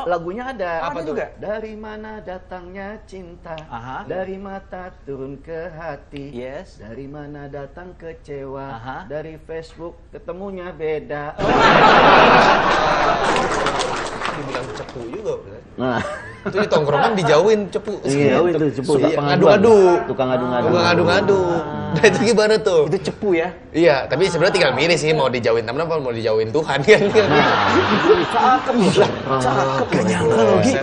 lagunya ada. Apa juga? Dari mana datangnya cinta, dari mata turun ke hati. Yes. Dari mana datang kecewa, dari Facebook ketemunya beda. Dibilang cepu juga. Nah, itu di tongkrongan dijauhin cepu. iya itu cepu. Ngadu-ngadu. Tukang ngadu-ngadu. Tukang ngadu-ngadu. Nah itu gimana tuh? Itu cepu ya? Iya, tapi sebenarnya tinggal milih sih mau dijauhin temen apa mau dijauhin Tuhan kan. Cakep. Gak nyangka loh, Gi.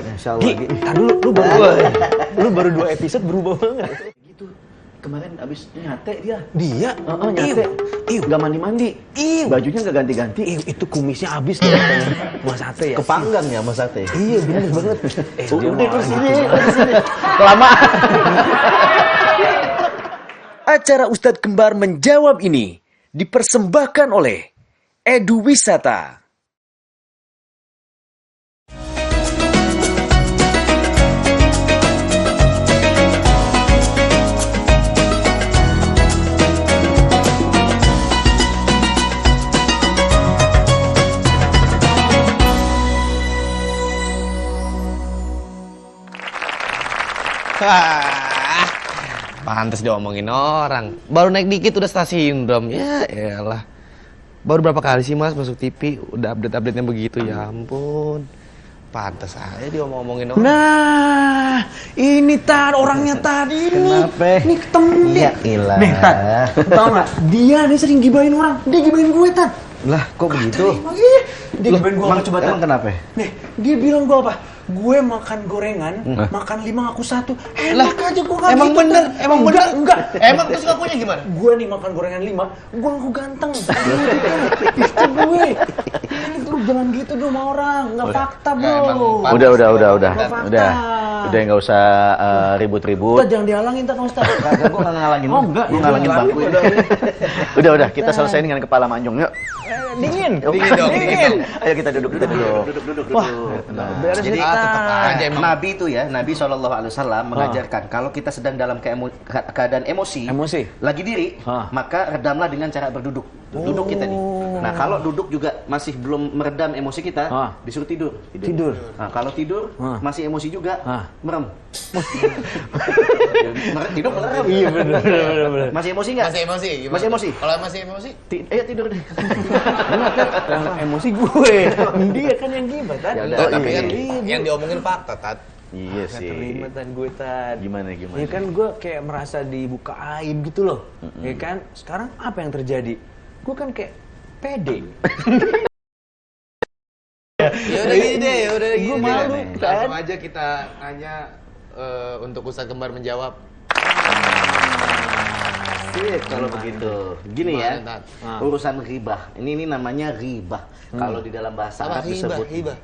Tar dulu, lu baru 2 episode berubah banget. Gitu. Kemarin abis nyate dia. Dia? Nyate. Gak mandi-mandi. Bajunya gak ganti-ganti. Itu kumisnya abis nih katanya. Mas Sate ya? Kepanggang ya Mas Sate? Iya bener banget. Udah terus sini. Kelamaan. Acara Ustadz Kembar Menjawab ini dipersembahkan oleh Edu Wisata. Pantes diomongin orang. Baru naik dikit udah star syndrome. Ya elah. Baru berapa kali sih Mas masuk TV udah update-update-nya begitu, ya ampun. Pantes aja diomongin orang. Nah, ini Tad orangnya tadi nih. Kenapa? Ini ketemu nih. Ya ilah. Nih Tad, tau gak? Dia sering gibahin orang. Dia gibahin gue Tad. Lah kok begitu? Dia gibahin gue apa coba Tad? Emang kenapa? Nih, dia bilang gue apa? Gue makan gorengan, makan 5 ngaku 1. Enak aja gue gak Emang gitu, bener? Tad. Emang bener? Enggak. Emang terus ngakunya gimana? Gue nih makan gorengan 5, gue ngaku ganteng. Itu gue. Ini lu jangan gitu dong sama orang, nggak fakta bro. Udah nggak usah ribut-ribut. Ustaz jangan dihalangin Tad Ustaz. Kagak, gue nggak ngalangin. Oh enggak, gue ngalangin bangku. Udah, kita selesaiin dengan kepala manjung yuk. Dingin. Dingin dong. Ayo kita duduk. Wah, beres Jadi nih, Tad. tetap aja emang. Nabi itu ya, Nabi SAW mengajarkan kalau kita sedang dalam keadaan emosi, lagi diri, maka redamlah dengan cara berduduk. Duduk kita nih. Nah kalau duduk juga masih belum meredam emosi kita, disuruh tidur. Nah kalau tidur masih emosi juga, merem. Tidur merem. Iya benar. Masih emosi nggak? Masih emosi. Gimana? Masih emosi. Kalau masih emosi? Ayo tidur deh. Emosi gue. Dia kan yang gibah Tad. Ya udah, Tapi kan Iya. yang diomongin fakta, Tad. Iya Nggak sih. terima Tad gue Tad. Gimana? Ya kan gue kayak merasa dibuka aib gitu loh. Ya kan sekarang apa yang terjadi? Gue kan kayak pede. Ya udah gini deh, Gue malu, Tad. Langsung aja kita tanya untuk Ustadz Kembar menjawab. Sip kalau begitu. Gini ya, Gimana, Tad? urusan ghibah. Ini namanya ghibah. Kalau di dalam bahasa Apa Arab hibah? disebut Hibah.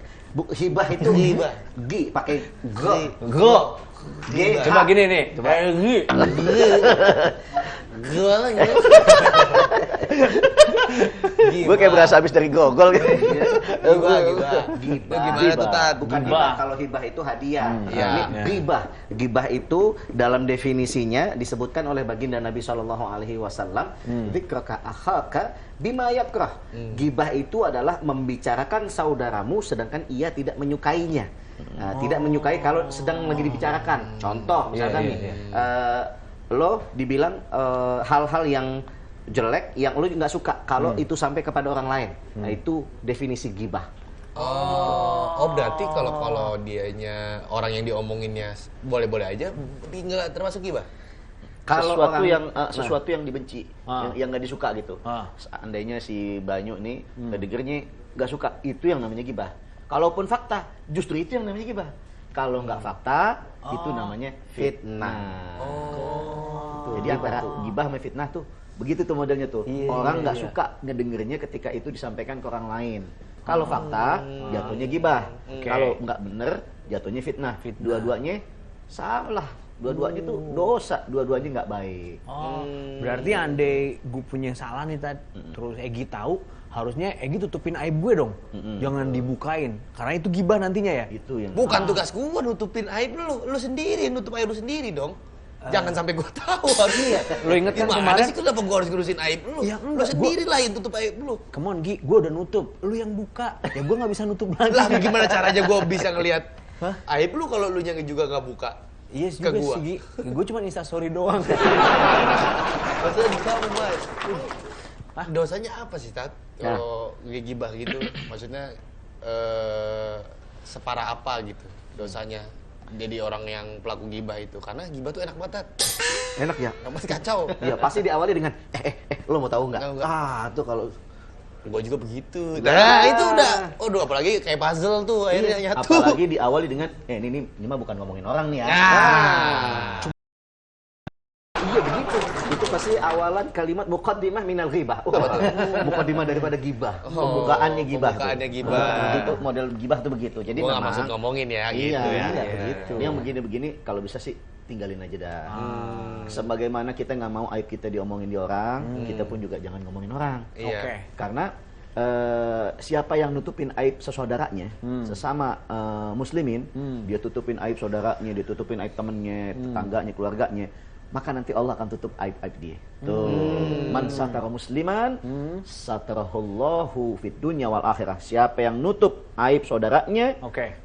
hibah itu Hibah. gi pakai go. G. Coba gini nih. Coba. Gue kayak berasa habis dari gogol gitu. Gibah. Gimana tuh, Tad? Bukan Gibah. hibah. Kalau hibah itu hadiah. Iya. Ini gibah. Gibah itu dalam definisinya disebutkan oleh baginda Nabi SAW. Dzikraka akhaka bima yakrah. Gibah itu adalah membicarakan saudaramu sedangkan ia tidak menyukainya. Tidak menyukai kalau sedang lagi dibicarakan. Contoh misalkan nih, lo dibilang hal-hal yang jelek yang lo nggak suka kalau itu sampai kepada orang lain. Nah itu definisi gibah. Oh berarti kalau dianya orang yang diomonginnya boleh-boleh aja, nggak termasuk gibah? Kalau sesuatu yang dibenci, yang nggak disuka gitu. Seandainya si Banyu nih dengernya nggak suka, itu yang namanya gibah. Kalaupun fakta, justru itu yang namanya gibah. Kalau nggak fakta, itu namanya fitnah. Jadi antara gibah sama fitnah tuh begitu tuh modelnya tuh. Orang nggak suka ngedengernya ketika itu disampaikan ke orang lain. Kalau fakta, jatuhnya gibah. Kalau nggak bener, jatuhnya fitnah. Dua-duanya salah. Dua-duanya tuh dosa. Dua-duanya nggak baik. Berarti andai gue punya salah nih Tad, terus Egi tahu, harusnya Egi tutupin aib gue dong. Jangan dibukain. Karena itu gibah nantinya ya. Itu yang Bukan tugas gua nutupin aib lu sendiri, nutup aib lu sendiri dong. Jangan sampai gue tahu. Iya. Lu inget kan Gimana kemarin? sih kenapa gue harus ngurusin aib lu? Ya, Lu enggak, sendiri lah yang tutup aib lu. Come on, Gi, gue udah nutup. Lu yang buka. Ya gue nggak bisa nutup lagi. Lah gimana caranya gue bisa ngelihat aib lu kalau lu yang juga nggak buka? Iya ke juga gua. sih, Gi. Gue cuma instastory doang. Maksudnya di kamu, Mas. Dosanya apa sih, Tat? Kalau gibah gitu, maksudnya separah apa gitu dosanya jadi orang yang pelaku gibah itu? Karena gibah tuh enak banget, Tat. Enak ya? Enak banget, kacau. Iya, pasti diawali dengan lo mau tahu nggak? Tahu nggak? Tuh kalau Gue juga begitu. Nah, itu udah. Aduh, apalagi kayak puzzle tuh akhirnya nyatu. apalagi diawali dengan ini mah bukan ngomongin orang nih ya. Iya begitu. Itu pasti awalan kalimat muqaddimah minal ghibah. Muqaddimah daripada gibah. Pembukaannya gibah. Pembukaannya gibah. Itu model gibah tuh begitu. Jadi Gue nggak memang maksud ngomongin ya, iya, gitu ya. iya, begitu. Yang begini-begini kalau bisa sih tinggalin aja dah. Sebagaimana kita nggak mau aib kita diomongin di orang, kita pun juga jangan ngomongin orang. Iya. Oke. Karena siapa yang nutupin aib sesaudaranya, sesama muslimin, dia tutupin aib saudaranya, dia tutupin aib temennya, tetangganya, keluarganya, maka nanti Allah akan tutup aib-aib dia. Tuh, man satara musliman, satarahullahu fid dunya wal akhirah. Siapa yang nutup aib saudaranya,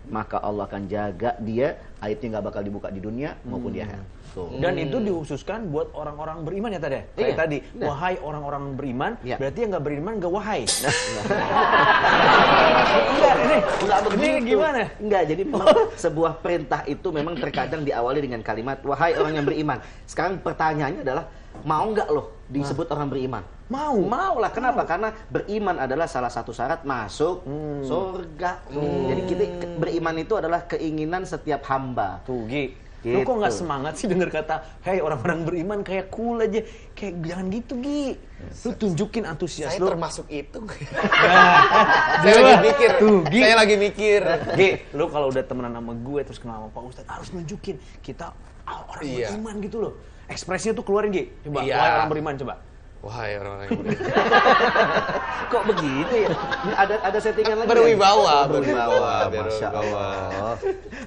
maka Allah akan jaga dia, aibnya nggak bakal dibuka di dunia maupun di akhirat. Tuh. Dan itu dikhususkan buat orang-orang beriman ya tadi. Kayak tadi, wahai orang-orang beriman, berarti yang nggak beriman nggak wahai. Enggak begitu. Gimana? Enggak, jadi memang sebuah perintah itu memang terkadang diawali dengan kalimat wahai orang yang beriman. Sekarang pertanyaannya adalah mau nggak loh disebut orang beriman? Mau lah. Kenapa? Karena beriman adalah salah satu syarat masuk surga. Jadi kita beriman itu adalah keinginan setiap hamba. Tuh, Gi. Gitu. Lu kok nggak semangat sih denger kata, hei orang-orang beriman kayak cool aja. Kayak jangan gitu, Gi. Lu tunjukin antusias Saya lu. termasuk itu. Saya lagi mikir. Saya lagi mikir. Gi, lu kalau udah temenan sama gue terus kenal sama Pak Ustadz harus nunjukin kita orang beriman gitu loh. Ekspresinya tuh keluarin, Gi. Coba, wahai orang beriman, coba. Wahai orang yang beriman. Kok begitu ya? Ada settingan lagi. Berwibawa, Masya Allah.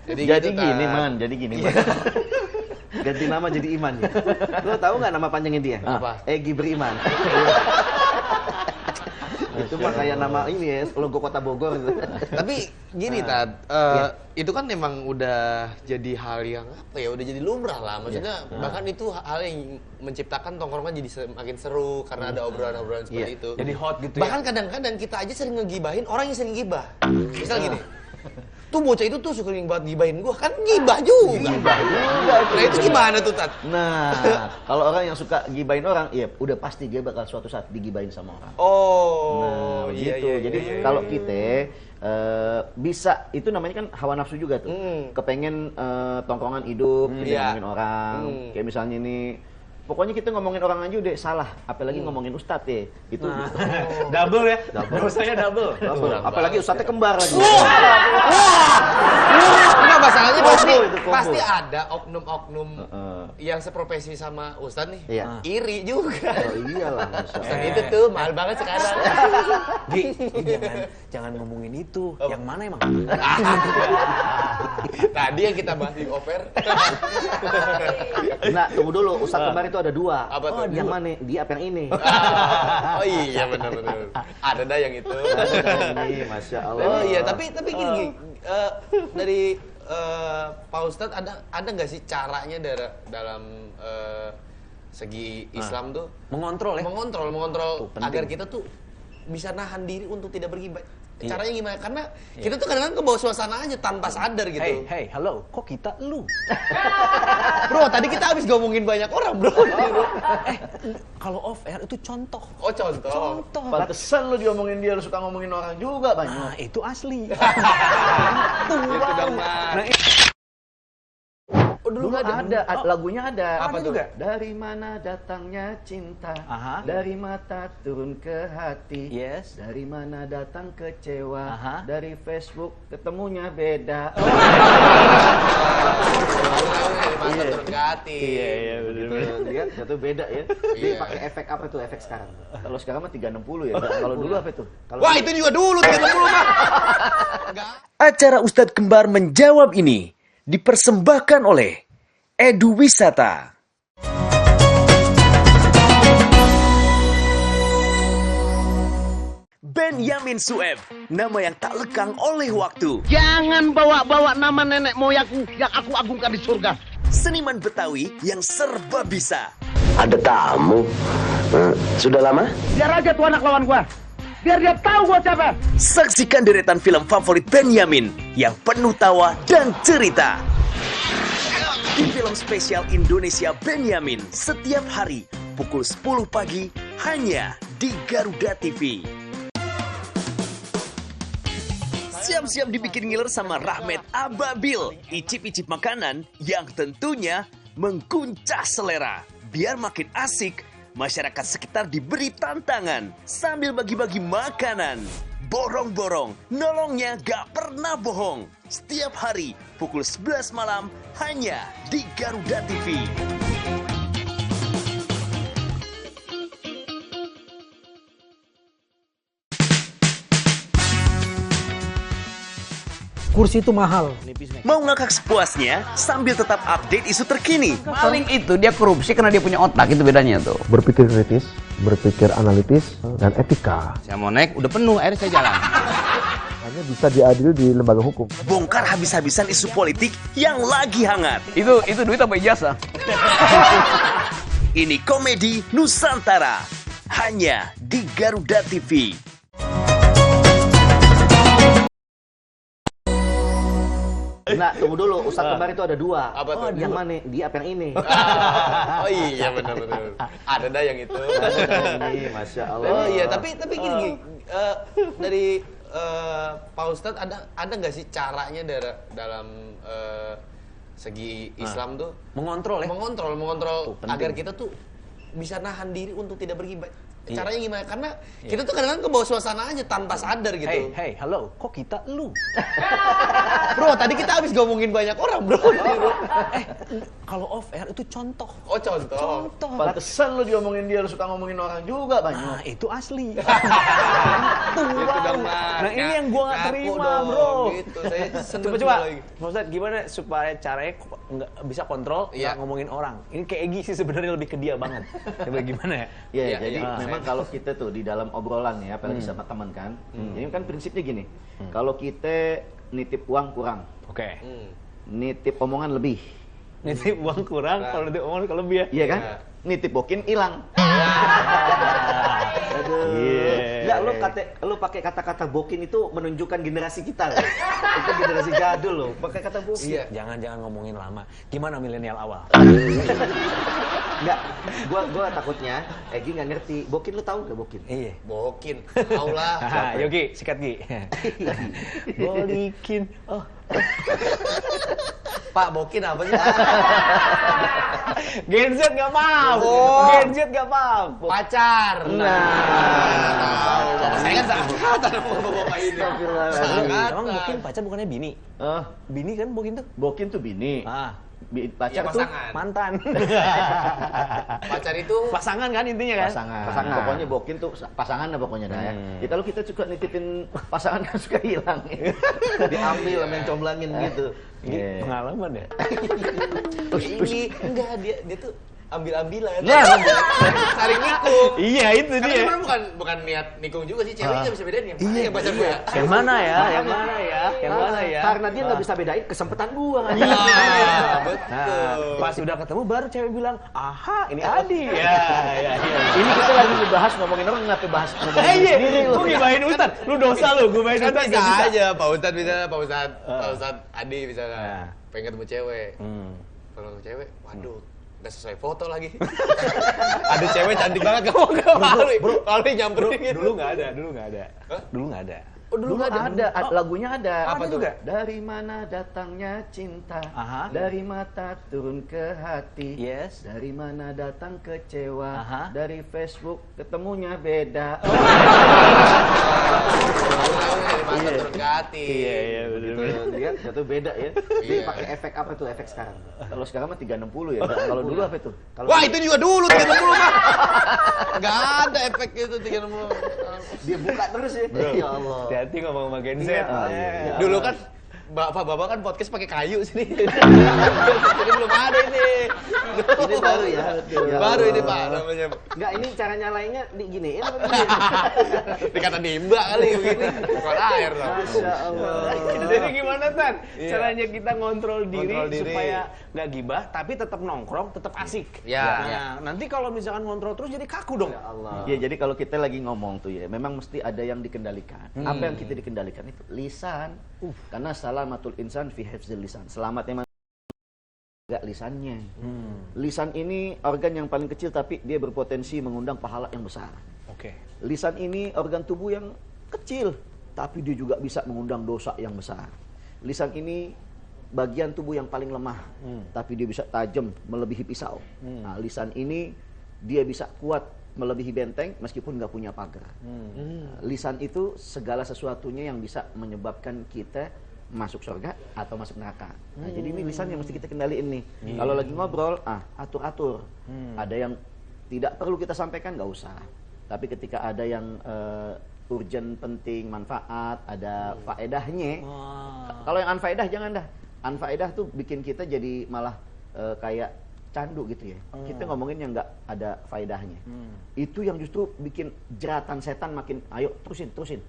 Jadi gini, Man. Ganti nama jadi Iman ya. Lo tahu nggak nama panjangnya dia? Apa? Egi Beriman. Itu mah kayak nama ini ya, logo Kota Bogor gitu. Tapi gini, Tad, itu kan memang udah jadi hal yang apa ya, udah jadi lumrah lah. Maksudnya bahkan itu hal yang menciptakan tongkrongan jadi semakin seru karena ada obrolan-obrolan seperti itu. Jadi hot gitu bahkan kadang-kadang kita aja sering ngegibahin orang yang sering gibah. Misal gini, tuh bocah itu tuh suka banget gibahin gua, kan gibah juga. Nah itu gimana tuh, Tat? Nah, kalau orang yang suka gibahin orang, ya udah pasti dia bakal suatu saat digibahin sama orang. Oh, Begitu. Jadi kalau kita bisa, itu namanya kan hawa nafsu juga tuh. Kepengen tongkrongan hidup, kita ngomongin orang. Kayak misalnya ini, pokoknya kita ngomongin orang aja udah salah, apalagi ngomongin ustadz ya. Itu double ya. Dosanya double. Apalagi ustadznya kembar lagi. Enggak, masalahnya Combo. pasti ada oknum-oknum yang seprofesi sama Ustadz nih. Iya. Iri juga. Oh iyalah, Ustadz itu tuh mahal banget sekarang. Gi, jangan ngomongin itu. Yang mana emang? Tadi yang kita bahas di offer. Nah, tunggu dulu. Ustadz kembar itu ada dua. Apa tuh? Yang mana? Dia apa yang ini? Oh iya, benar-benar. Ada dah yang itu. Ini, Masya Allah. Oh iya, tapi gini, dari Pak Ustadz ada nggak sih caranya dalam segi Islam tuh Mengontrol ya? mengontrol Tuh, penting. agar kita tuh bisa nahan diri untuk tidak bergibah. Caranya gimana? Karena kita tuh kadang-kadang kebawa suasana aja tanpa sadar gitu. Hey, halo, kok kita lu? Bro, tadi kita habis ngomongin banyak orang, bro. Kalau off air itu contoh. Oh, contoh. Pantesan lu diomongin dia, lu suka ngomongin orang juga banyak. Nah, itu asli. Itu dong, Mas. Dulu ada, lagunya ada. Apa tuh? Dari mana datangnya cinta, dari mata turun ke hati. Yes. Dari mana datang kecewa, dari Facebook ketemunya beda. Masa turun ke hati. Iya betul. Lihat, itu beda ya. Dia pakai efek apa tuh efek sekarang? Kalau sekarang mah 360 ya. Kalau dulu apa tuh? Wah, itu juga dulu 360 mah. Acara Ustadz Kembar menjawab ini dipersembahkan oleh Edu Wisata. Benyamin Sueb, nama yang tak lekang oleh waktu. Jangan bawa-bawa nama nenek moyangku yang aku agungkan di surga. Seniman Betawi yang serba bisa. Ada tamu. Sudah lama? Biar aja tuh anak lawan gua. Biar dia tahu gua siapa. Saksikan deretan film favorit Benyamin yang penuh tawa dan cerita. Di film spesial Indonesia Benyamin setiap hari pukul 10 pagi hanya di Garuda TV. Siap-siap dibikin ngiler sama Rahmat Ababil. Icip-icip makanan yang tentunya mengguncang selera. Biar makin asik, masyarakat sekitar diberi tantangan sambil bagi-bagi makanan. Borong-borong, nolongnya gak pernah bohong. Setiap hari pukul 11 malam hanya di Garuda TV. Kursi itu mahal. Mau ngakak sepuasnya sambil tetap update isu terkini. Paling itu dia korupsi karena dia punya otak, itu bedanya tuh. Berpikir kritis, berpikir analitis, dan etika. Saya mau naik, udah penuh, akhirnya saya jalan. Hanya bisa diadili di lembaga hukum. Bongkar habis-habisan isu politik yang lagi hangat. Itu duit apa ijazah? Ini Komedi Nusantara. Hanya di Garuda TV. Nah, tunggu dulu. Ustadz kembar itu ada dua. Apa tuh? Yang mana? Dia apa yang ini? Oh iya benar-benar. Ada dah yang itu. Ini, Masya Allah. Oh iya, tapi gini, dari Pak Ustadz ada nggak sih caranya dalam segi Islam tuh Mengontrol ya? mengontrol agar kita tuh bisa nahan diri untuk tidak bergibah. Caranya gimana? Karena kita tuh kadang-kadang ke bawah suasana aja tanpa sadar gitu. Hey, halo, kok kita lu? Bro, tadi kita habis ngomongin banyak orang, bro. Kalau off air itu contoh. Oh, contoh. Pantesan lu diomongin dia, lu suka ngomongin orang juga banyak. Nah, itu asli. Itu dong, Mas. Nah, ini yang gua nggak Ngaku terima, dong, bro. Gitu. Saya seneng Coba, lagi. Pak Ustadz, gimana supaya caranya nggak bisa kontrol Iya. nggak ngomongin orang? Ini kayak Egy sih sebenarnya lebih ke dia banget. Coba gimana ya? Iya, jadi iya. memang kalau kita tuh di dalam obrolan ya, apalagi sama teman kan, ini kan prinsipnya gini, kalau kita nitip uang kurang, Oke. nitip omongan lebih, Nitip uang kurang, kalau nitip uang kalau lebih ya. iya kan? Nitip bokin hilang. Aduh. Enggak, lu pakai kata-kata bokin itu menunjukkan generasi kita loh. Itu generasi jadul loh, pakai kata bokin. Iya. Jangan ngomongin lama. Gimana milenial awal? Enggak, gua takutnya Egy nggak ngerti. Bokin lu tahu nggak bokin? Iya. Bokin. Tau lah. Yogi, sikat Gi. Bolikin. Oh. Pak, bokin apa sih? Gen Z nggak paham. Oh. Gen Z nggak paham. Pacar. Tahu. Bapak saya kan seangkatan sama bapak ini. Astagfirullahaladzim. Emang Bokin pacar bukannya bini? Bini kan Bokin tuh? Bokin tuh bini. Pacar Iya, tuh pasangan. Mantan. Pacar itu Pasangan kan intinya kan? pasangan. Pokoknya bokin tuh pasangan lah pokoknya dah ya. Ya kalau kita suka nitipin pasangan kan suka hilang. Diambil sama yang comblangin gitu. Ini pengalaman ya? ini enggak dia tuh ambil-ambilan. Ya, Saling nikung. Iya itu Karena dia. sebenarnya bukan niat nikung juga sih, ceweknya bisa bedain yang mana yang pacar gue ya. Yang mana ya? Yang mana ya? Yang mana ya? Karena dia nggak bisa bedain kesempatan gua kan. Iya, betul. Nah, pas udah ketemu baru cewek bilang, aha ini Adi. Ya. Ini kita lagi ngebahas ngomongin orang nggak bahas ngomongin diri sendiri lu. Lu gibahin Ustad, lu dosa lu, gue main Kan Ustad bisa gak bisa. aja, Pak Ustadz bisa, Pak Ustadz Adi bisa kan. Pengen ketemu cewek. Kalau ketemu cewek, waduh, nggak sesuai foto lagi. Ada cewek cantik banget, kamu nggak malu, kalau nyamperin gitu. Dulu nggak ada. Dulu nggak ada. Oh, dulu ada, lagunya ada. Apa tuh? Dari mana datangnya cinta, Aha. dari mata turun ke hati. Yes. Dari mana datang kecewa, Aha. dari Facebook ketemunya beda. Masa turun ke hati. Iya benar. Lihat, itu beda ya. Dia Iya. pakai efek apa tuh efek sekarang? Kalau sekarang mah 360 ya. Kalau dulu apa itu? Kalau Wah, itu juga dulu 360 Pak. Nggak ada efek itu 360. dia buka terus ya. Ya Allah. Hati-hati ngomong sama Gen Z. Iya. Dulu kan Bapak kan podcast pakai kayu sini. Jadi belum ada ini. Ini baru ya. Baru ini Pak namanya. Enggak, ini cara nyalainnya diginiin apa Dikata nimba kali begini. Bukan air lah. Masya Allah. Jadi gimana Tan? Iya. Caranya kita ngontrol diri Kontrol diri. supaya nggak gibah, tapi tetap nongkrong, tetap asik. Ya. Nah, nanti kalau misalkan ngontrol terus jadi kaku dong. Ya, jadi kalau kita lagi ngomong tuh ya, memang mesti ada yang dikendalikan. Apa yang kita dikendalikan itu? Lisan. Karena salamatul insan fi hifzil lisan. Selamatnya enggak lisannya. Lisan ini organ yang paling kecil tapi dia berpotensi mengundang pahala yang besar. Oke. Lisan ini organ tubuh yang kecil tapi dia juga bisa mengundang dosa yang besar. Lisan ini bagian tubuh yang paling lemah tapi dia bisa tajam melebihi pisau. Nah, lisan ini dia bisa kuat melebihi benteng meskipun nggak punya pagar. Lisan itu segala sesuatunya yang bisa menyebabkan kita masuk surga atau masuk neraka. Nah, jadi ini lisan yang mesti kita kendaliin nih. Kalau lagi ngobrol, atur-atur. Ada yang tidak perlu kita sampaikan, nggak usah. Tapi ketika ada yang urgent, penting, manfaat, ada faedahnya. Kalau yang anfaedah jangan dah. Anfaedah tuh bikin kita jadi malah kayak candu gitu ya. Kita ngomongin yang nggak ada faedahnya. Itu yang justru bikin jeratan setan makin, ayo terusin.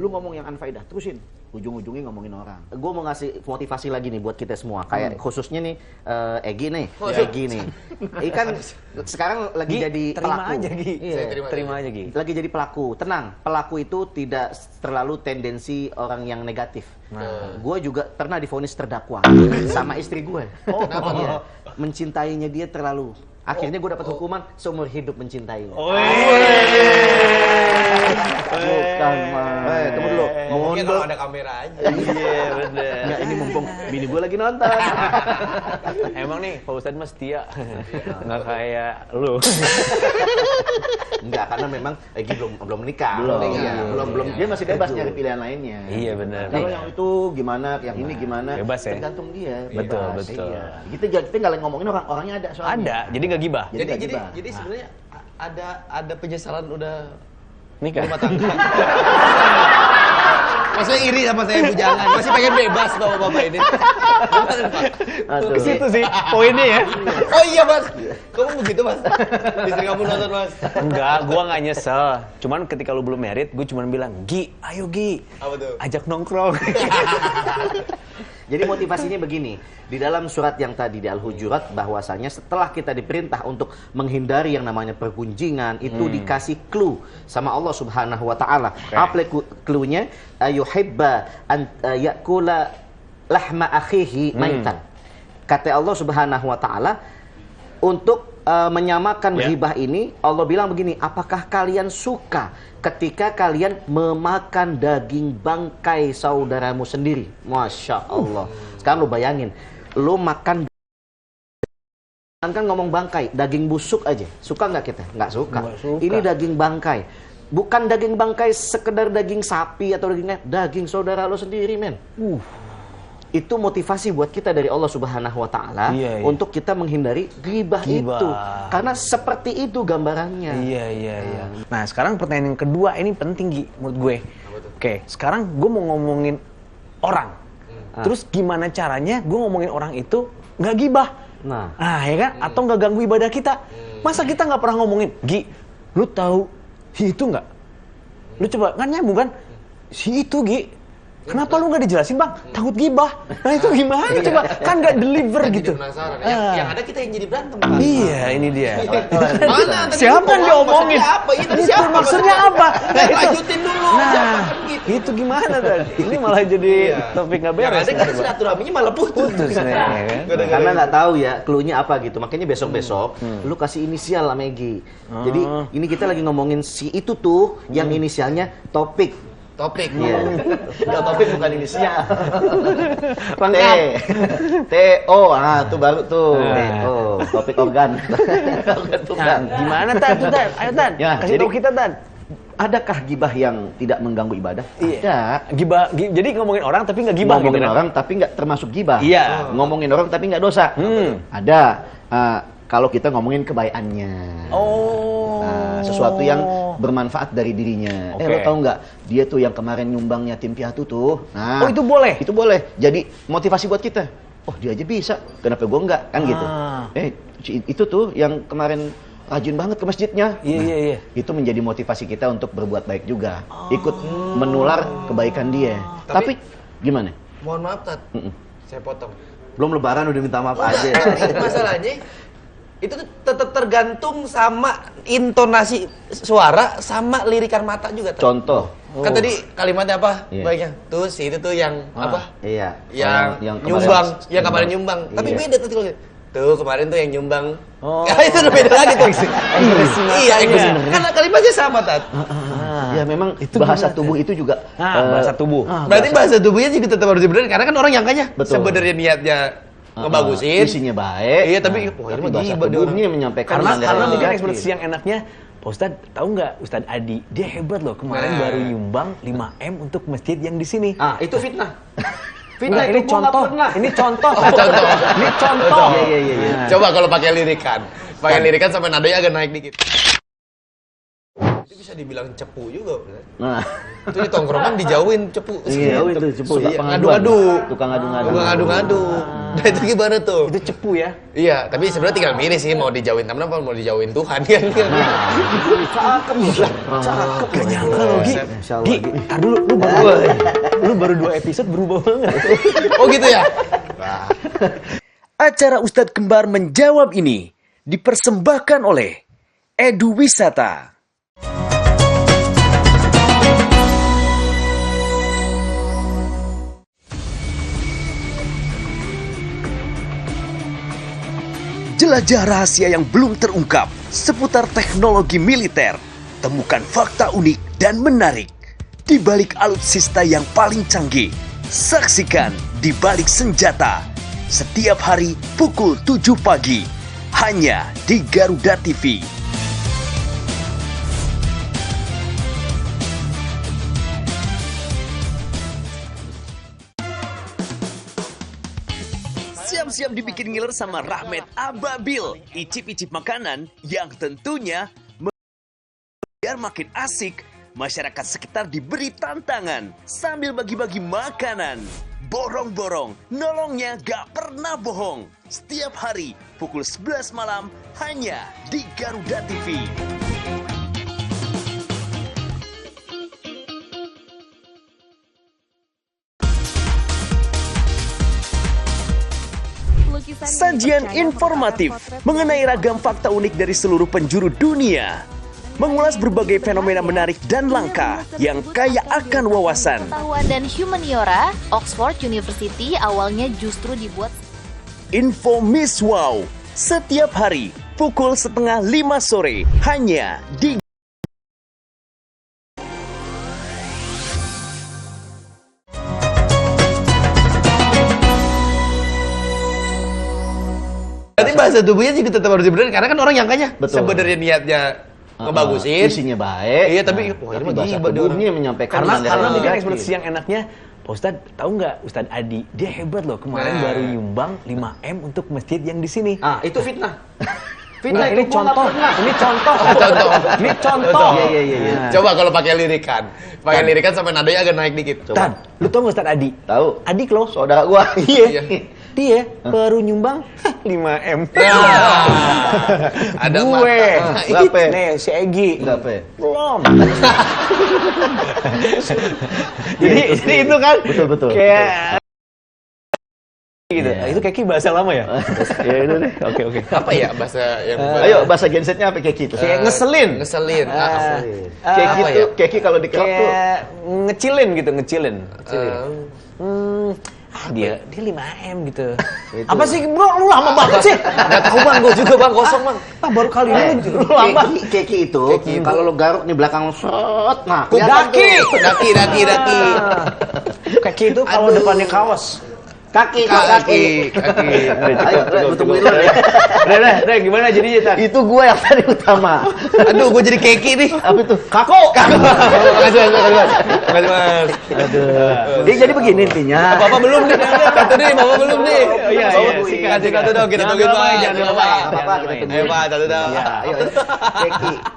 Lu ngomong yang anfaedah, terusin. Ujung-ujungnya ngomongin orang. Gue mau ngasih motivasi lagi nih buat kita semua. Kayak khususnya nih Egi nih. Egi nih. Ini kan sekarang lagi jadi terima pelaku. aja, Gi. Iya. Terima aja, Gi. Lagi jadi pelaku. Tenang, pelaku itu tidak terlalu tendensi orang yang negatif. Gue juga pernah divonis terdakwa sama istri gue. Kenapa dia? Mencintainya dia terlalu. Akhirnya gue dapat hukuman seumur hidup mencintainya. Bukan, Mas. Tunggu dulu. Mungkin kalau ada kamera aja. Iya, bener. Enggak, ini mumpung bini gue lagi nonton. Emang nih, Pak Ustadz mah setia. Nggak kayak lu. Enggak, karena memang Egi belum menikah. Belum. Dia masih bebas nyari pilihan lainnya. Iya, bener. Kalau yang itu gimana, yang ini gimana? Bebas ya? Tergantung dia. Betul, Bebas. betul. Iya. Kita nggak ngomongin orangnya ada soalnya. Ada, jadi nggak gibah. Jadi sebenarnya ada penyesalan udah Nikah. rumah tangga. Maksudnya iri sama saya bujangan, masih pengen bebas bapak-bapak ini. Aduh. Ke situ sih poinnya ya. Oh iya Mas, kamu begitu Mas? Istri kamu nonton Mas? Enggak, gua nggak nyesel. Cuman ketika lu belum merit, gua cuma bilang, Gi, ayo Gi, Apa tuh? ajak nongkrong. Jadi motivasinya begini, di dalam surat yang tadi di Al-Hujurat bahwasanya setelah kita diperintah untuk menghindari yang namanya pergunjingan, itu dikasih clue sama Allah Subhanahu wa taala. Apa clue-nya? Ayuhibba an yakula lahma akhihi maitan. Kata Allah Subhanahu wa taala untuk menyamakan ghibah ini, Allah bilang begini, apakah kalian suka ketika kalian memakan daging bangkai saudaramu sendiri? Masya Allah. Sekarang lu bayangin, lu makan kan ngomong bangkai, daging busuk aja. Suka nggak kita? Nggak suka. Ini daging bangkai. Bukan daging bangkai sekedar daging sapi atau daging saudara lo sendiri, men. Itu motivasi buat kita dari Allah Subhanahu wa taala untuk kita menghindari ghibah itu. Karena seperti itu gambarannya. Iya. Nah, sekarang pertanyaan yang kedua ini penting, Gi, menurut gue. Oke, sekarang gue mau ngomongin orang. Terus gimana caranya gue ngomongin orang itu nggak ghibah? Nah, ya kan? Atau nggak ganggu ibadah kita? Masa kita nggak pernah ngomongin, Gi, lu tahu si itu nggak? Lu coba, kan nyambung kan? Si itu, Gi. Kenapa lu nggak dijelasin, Bang? Takut gibah. Nah itu gimana coba? Kan nggak deliver gitu. Penasaran. Yang ada kita yang jadi berantem. Iya, ini dia. Mana? Siapa yang diomongin? Apa? Itu Itu siapa? maksudnya apa? Nah, itu. Lanjutin dulu. Nah, itu gimana tadi? Ini malah jadi topik nggak beres. Yang ada kan silaturahminya malah putus. nih, kan? Karena nggak tahu ya clue-nya apa gitu. Makanya besok-besok lu kasih inisial lah Megi. Jadi ini kita lagi ngomongin si itu tuh yang inisialnya Topik. Topik. Iya. Enggak, Topik bukan inisial. T-O. Ah, tuh baru tuh. T-O. Topik organ. Nah, gimana Tan? Tuh Tan, ayo Tan. Ya, kasih tahu kita Tan. Adakah gibah yang tidak mengganggu ibadah? Ada. Gibah, jadi ngomongin orang tapi nggak gibah. Ngomongin gitu, orang tapi nggak termasuk gibah. Iya. Ngomongin orang tapi nggak dosa. Ada. kalau kita ngomongin kebaikannya. Nah, sesuatu yang bermanfaat dari dirinya. Lo tau nggak? Dia tuh yang kemarin nyumbang yatim piatu tuh. Nah, itu boleh? Itu boleh. Jadi motivasi buat kita. Oh, dia aja bisa. Kenapa gue enggak? Kan gitu. Itu tuh yang kemarin rajin banget ke masjidnya. Iya. Itu menjadi motivasi kita untuk berbuat baik juga. Ikut menular kebaikan dia. Tapi gimana? Mohon maaf, Tat. Saya potong. Belum lebaran udah minta maaf aja. Masalahnya itu tuh tetap tergantung sama intonasi suara sama lirikan mata juga. Contoh. Kan tadi kalimatnya apa? Baiknya. Tuh si itu tuh yang apa? Iya. Yang nyumbang, yang kemarin nyumbang. Tapi beda tuh kalau tuh kemarin tuh yang nyumbang. Itu udah beda lagi tuh. Iya, karena kalimatnya sama, Tat. Ya memang itu bahasa tubuh itu juga bahasa tubuh. Berarti bahasa tubuhnya jadi tetap harus dibenerin karena kan orang nyangkanya sebenarnya niatnya ngebagusin, isinya baik. Iya, tapi ini bahasa tubuhnya menyampaikan karena mungkin ekspresi yang enaknya. Pak Ustadz, tahu nggak Ustadz Adi? Dia hebat loh, kemarin baru nyumbang 5M untuk masjid yang di sini. Itu fitnah. Fitnah ini contoh. Ini contoh. Ini contoh. Iya. Coba kalau pakai lirikan. Pakai lirikan sampai nadanya agak naik dikit. Itu bisa dibilang cepu juga, Nah, itu di tongkrongan dijauhin cepu. Iya, itu cepu. Ngadu-ngadu. Tukang ngadu-ngadu. Nah, itu gimana tuh? Itu cepu ya? Iya, tapi sebenarnya tinggal milih sih mau dijauhin temen apa mau dijauhin Tuhan kan. Cakep. Gak nyangka loh, Gi. Gi, tar dulu, lu baru 2 episode berubah banget. Oh gitu ya? Acara Ustadz Kembar Menjawab ini dipersembahkan oleh Edu Wisata. Jelajah rahasia yang belum terungkap seputar teknologi militer. Temukan fakta unik dan menarik di balik alutsista yang paling canggih. Saksikan Di Balik Senjata setiap hari pukul 7 pagi hanya di Garuda TV. Siap-siap dibikin ngiler sama Rahmat Ababil. Icip-icip makanan yang tentunya biar makin asik, masyarakat sekitar diberi tantangan sambil bagi-bagi makanan. Borong-borong, nolongnya gak pernah bohong. Setiap hari pukul 11 malam hanya di Garuda TV. Sajian informatif mengenai ragam fakta unik dari seluruh penjuru dunia. Mengulas berbagai fenomena menarik dan langka yang kaya akan wawasan. Pengetahuan dan humaniora, Oxford University awalnya justru dibuat Info Miss Wow setiap hari pukul 4:30 sore hanya di Berarti bahasa tubuhnya juga tetap harus dibenerin karena kan orang nyangkanya sebenarnya niatnya ngebagusin, isinya baik. Iya, tapi ini bahasa tubuhnya menyampaikan karena mungkin ekspresi yang enaknya. Pak Ustadz, tahu nggak Ustadz Adi? Dia hebat loh, kemarin baru nyumbang 5M untuk masjid yang di sini. Itu fitnah. Fitnah ini contoh. Ini contoh. Ini contoh. Iya. Coba kalau pakai lirikan. Pakai lirikan sampai nadanya agak naik dikit. Tan, lu tau nggak Ustadz Adi? Tahu. Adik lo, Saudara gua. Iya. Dia baru nyumbang 5M. Ada gue. Berapa? Nih, si Egi. Berapa? Belum. Jadi itu kan Betul. kayak gitu. Itu keki bahasa lama ya? Ya itu deh. Oke. Apa ya bahasa yang Ayo bahasa gensetnya apa keki itu? Kayak ngeselin. Keki apa itu ya? keki kalau di kerap tuh Kayak ngecilin gitu, ngecilin. Dia 5M gitu. Apa sih bro, lu lama banget sih? Nggak tahu bang, gue juga bang kosong bang. Baru kali ini lu lama. Keki itu kalau lo garuk nih belakang set, nah Daki. Keki itu kalau depannya kaos. Kaki. Ayo, tungguin dulu ya. Udah, gimana jadinya, Tan? Itu gue yang tadi utama. Aduh, gue jadi keki nih. Apa itu? Kako. Makasih, Mas. Aduh. Jadi begini intinya. Bapak belum nih. Satu nih, Bapak belum nih. Iya. Kasih satu dong, kita tungguin Pak. Jangan lupa. Ayo Pak, satu dong. Ayo.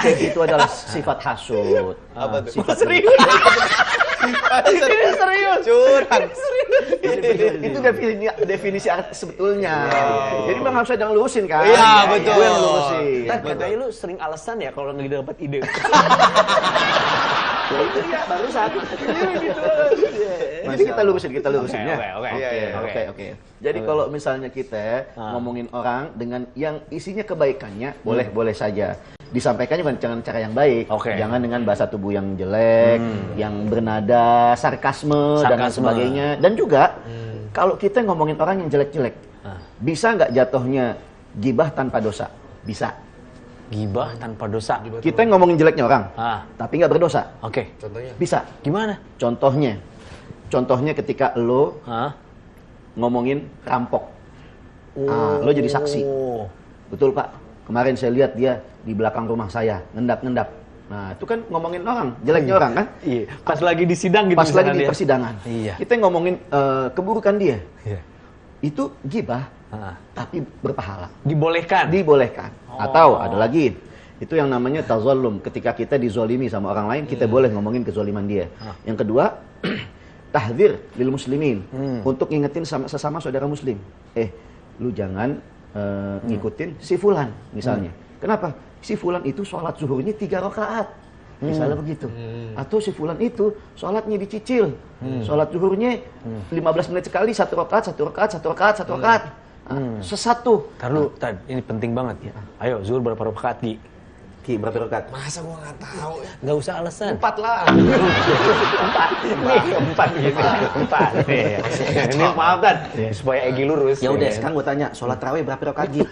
Keki itu adalah sifat hasud. Apa tuh? Sifat Serius. Curang. Itu definisi arti sebetulnya. Jadi memang harus ada yang lurusin kan? Iya, betul. Gue yang lurusin. Katanya lu sering alasan ya kalau nggak dapat ide. Ya itu dia baru satu. Jadi kita lurusin ya. Oke. Jadi kalau misalnya kita ngomongin orang dengan yang isinya kebaikannya, boleh saja. Disampaikannya dengan cara yang baik. Jangan dengan bahasa tubuh yang jelek, yang bernada sarkasme dan lain sebagainya. Dan juga kalau kita ngomongin orang yang jelek-jelek, bisa nggak jatuhnya gibah tanpa dosa? Bisa. Gibah tanpa dosa. Kita ngomongin jeleknya orang, tapi nggak berdosa. Contohnya? Bisa. Gimana? Contohnya ketika lo ngomongin rampok, lo jadi saksi. Betul Pak, kemarin saya lihat dia di belakang rumah saya ngendap-ngendap. Nah itu kan ngomongin orang, jeleknya orang kan? Iya. Pas lagi di sidang gitu. Pas lagi di persidangan. Iya. Kita ngomongin keburukan dia. Iya. Itu gibah, tapi berpahala. Dibolehkan. Atau ada lagi, itu yang namanya tazallum. Ketika kita dizolimi sama orang lain, kita boleh ngomongin kezoliman dia. Yang kedua, tahdzir lil muslimin, untuk ngingetin sesama saudara muslim. Lu jangan ngikutin si fulan misalnya. Kenapa? Si fulan itu sholat zuhurnya 3 rakaat. Misalnya begitu. Atau si fulan itu sholatnya dicicil. Sholat zuhurnya 15 menit sekali, 1 rakaat. Sesat tuh. Ini penting banget ya. Ayo, zuhur berapa rakaat, Gi? Berapa rakaat? Masa gua nggak tahu ya? Nggak usah alasan. 4 lah. 4. Ini maaf kan, supaya Egi lurus. Ya udah, sekarang gua tanya, sholat tarawih berapa rakaat, Gi?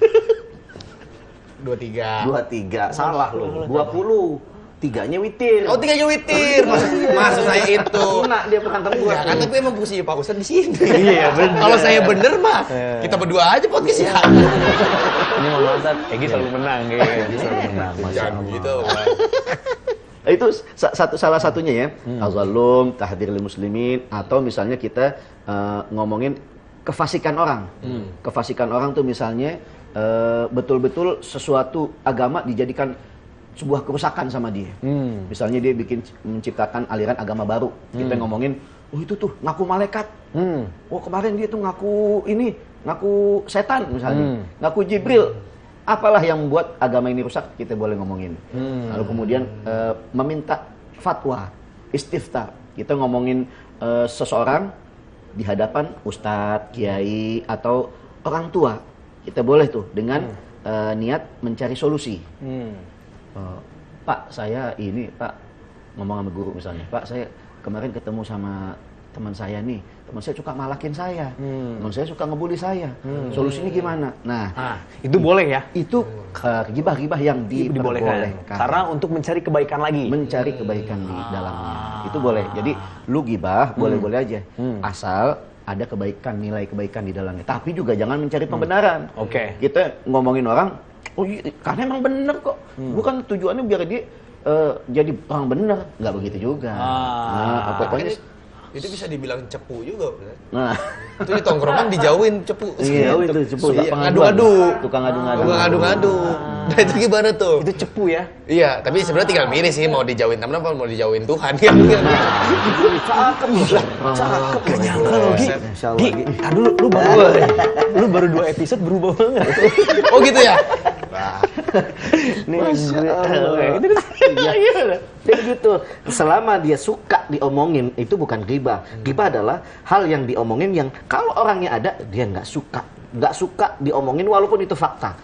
23. Salah lo. 20. 3-nya witir. Oh, 3-nya witir. Maksud saya itu. Nah, dia bukan gua. Ya kan, tapi emang fungsinya Pak Ustadz di sini. Iya, benar. Kalau saya bener mah, kita berdua aja podcast ya. Ini mau Ustadz, Egi selalu menang. Jangan gitu. Itu salah satunya ya. Azallum, tahdzir lil muslimin, atau misalnya kita ngomongin kefasikan orang. Kefasikan orang tuh misalnya betul-betul sesuatu agama dijadikan sebuah kerusakan sama dia. Misalnya dia menciptakan aliran agama baru. Kita ngomongin, oh itu tuh ngaku malaikat. Oh kemarin dia tuh ngaku setan misalnya. Ngaku Jibril. Apalah yang membuat agama ini rusak, kita boleh ngomongin. Lalu kemudian meminta fatwa, istifta. Kita ngomongin seseorang di hadapan ustadz, kiai, atau orang tua. Kita boleh tuh dengan niat mencari solusi. Pak, saya ini, Pak, ngomong sama guru misalnya, Pak, saya kemarin ketemu sama teman saya nih, teman saya suka malakin saya, teman saya suka ngebully saya, solusinya gimana? Nah, itu boleh ya? Itu gibah-gibah yang diperbolehkan. Karena untuk mencari kebaikan lagi. Mencari kebaikan di dalamnya, itu boleh. Jadi lu gibah boleh-boleh aja, asal ada kebaikan, nilai kebaikan di dalamnya. Tapi juga jangan mencari pembenaran. Kita ngomongin orang, oh iya, karena emang bener kok. Bukan tujuannya biar dia jadi orang bener, nggak begitu juga. Nah, pokoknya itu bisa dibilang cepu juga, bener. Nah, itu di tongkrongan dijauhin cepu. Iya, itu cepu. Ngadu-ngadu. Tukang ngadu-ngadu. Nah, itu gimana tuh? Itu cepu ya? Iya, tapi sebenarnya tinggal milih sih mau dijauhin temen apa mau dijauhin Tuhan. Cakep. Gak nyangka loh, Gi. Gi, dulu lu baru 2 episode berubah banget. Oh gitu ya? Jadi gitu. Selama dia suka diomongin, itu bukan ghibah. Ghibah adalah hal yang diomongin yang kalau orangnya ada, dia nggak suka diomongin walaupun itu fakta.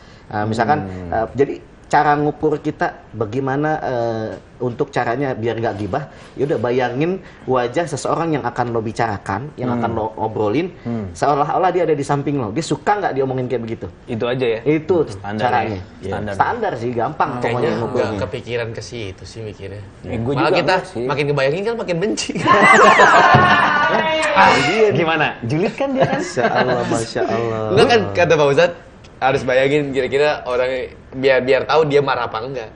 Misalkan, jadi cara ngukur kita bagaimana untuk caranya biar nggak gibah, ya udah bayangin wajah seseorang yang akan lo bicarakan, yang akan lo obrolin, seolah-olah dia ada di samping lo. Dia suka nggak diomongin kayak begitu? Itu aja ya? Itu standar caranya. Ya? Standar sih, gampang pokoknya ngukurnya. Nggak kepikiran ke situ sih mikirnya. Malah kita makin kebayangin kan makin benci. Gimana? Julid kan dia kan? Masya Allah, Masya Allah. Enggak kan kata Pak Ustadz, harus bayangin kira-kira orang biar tahu dia marah apa enggak.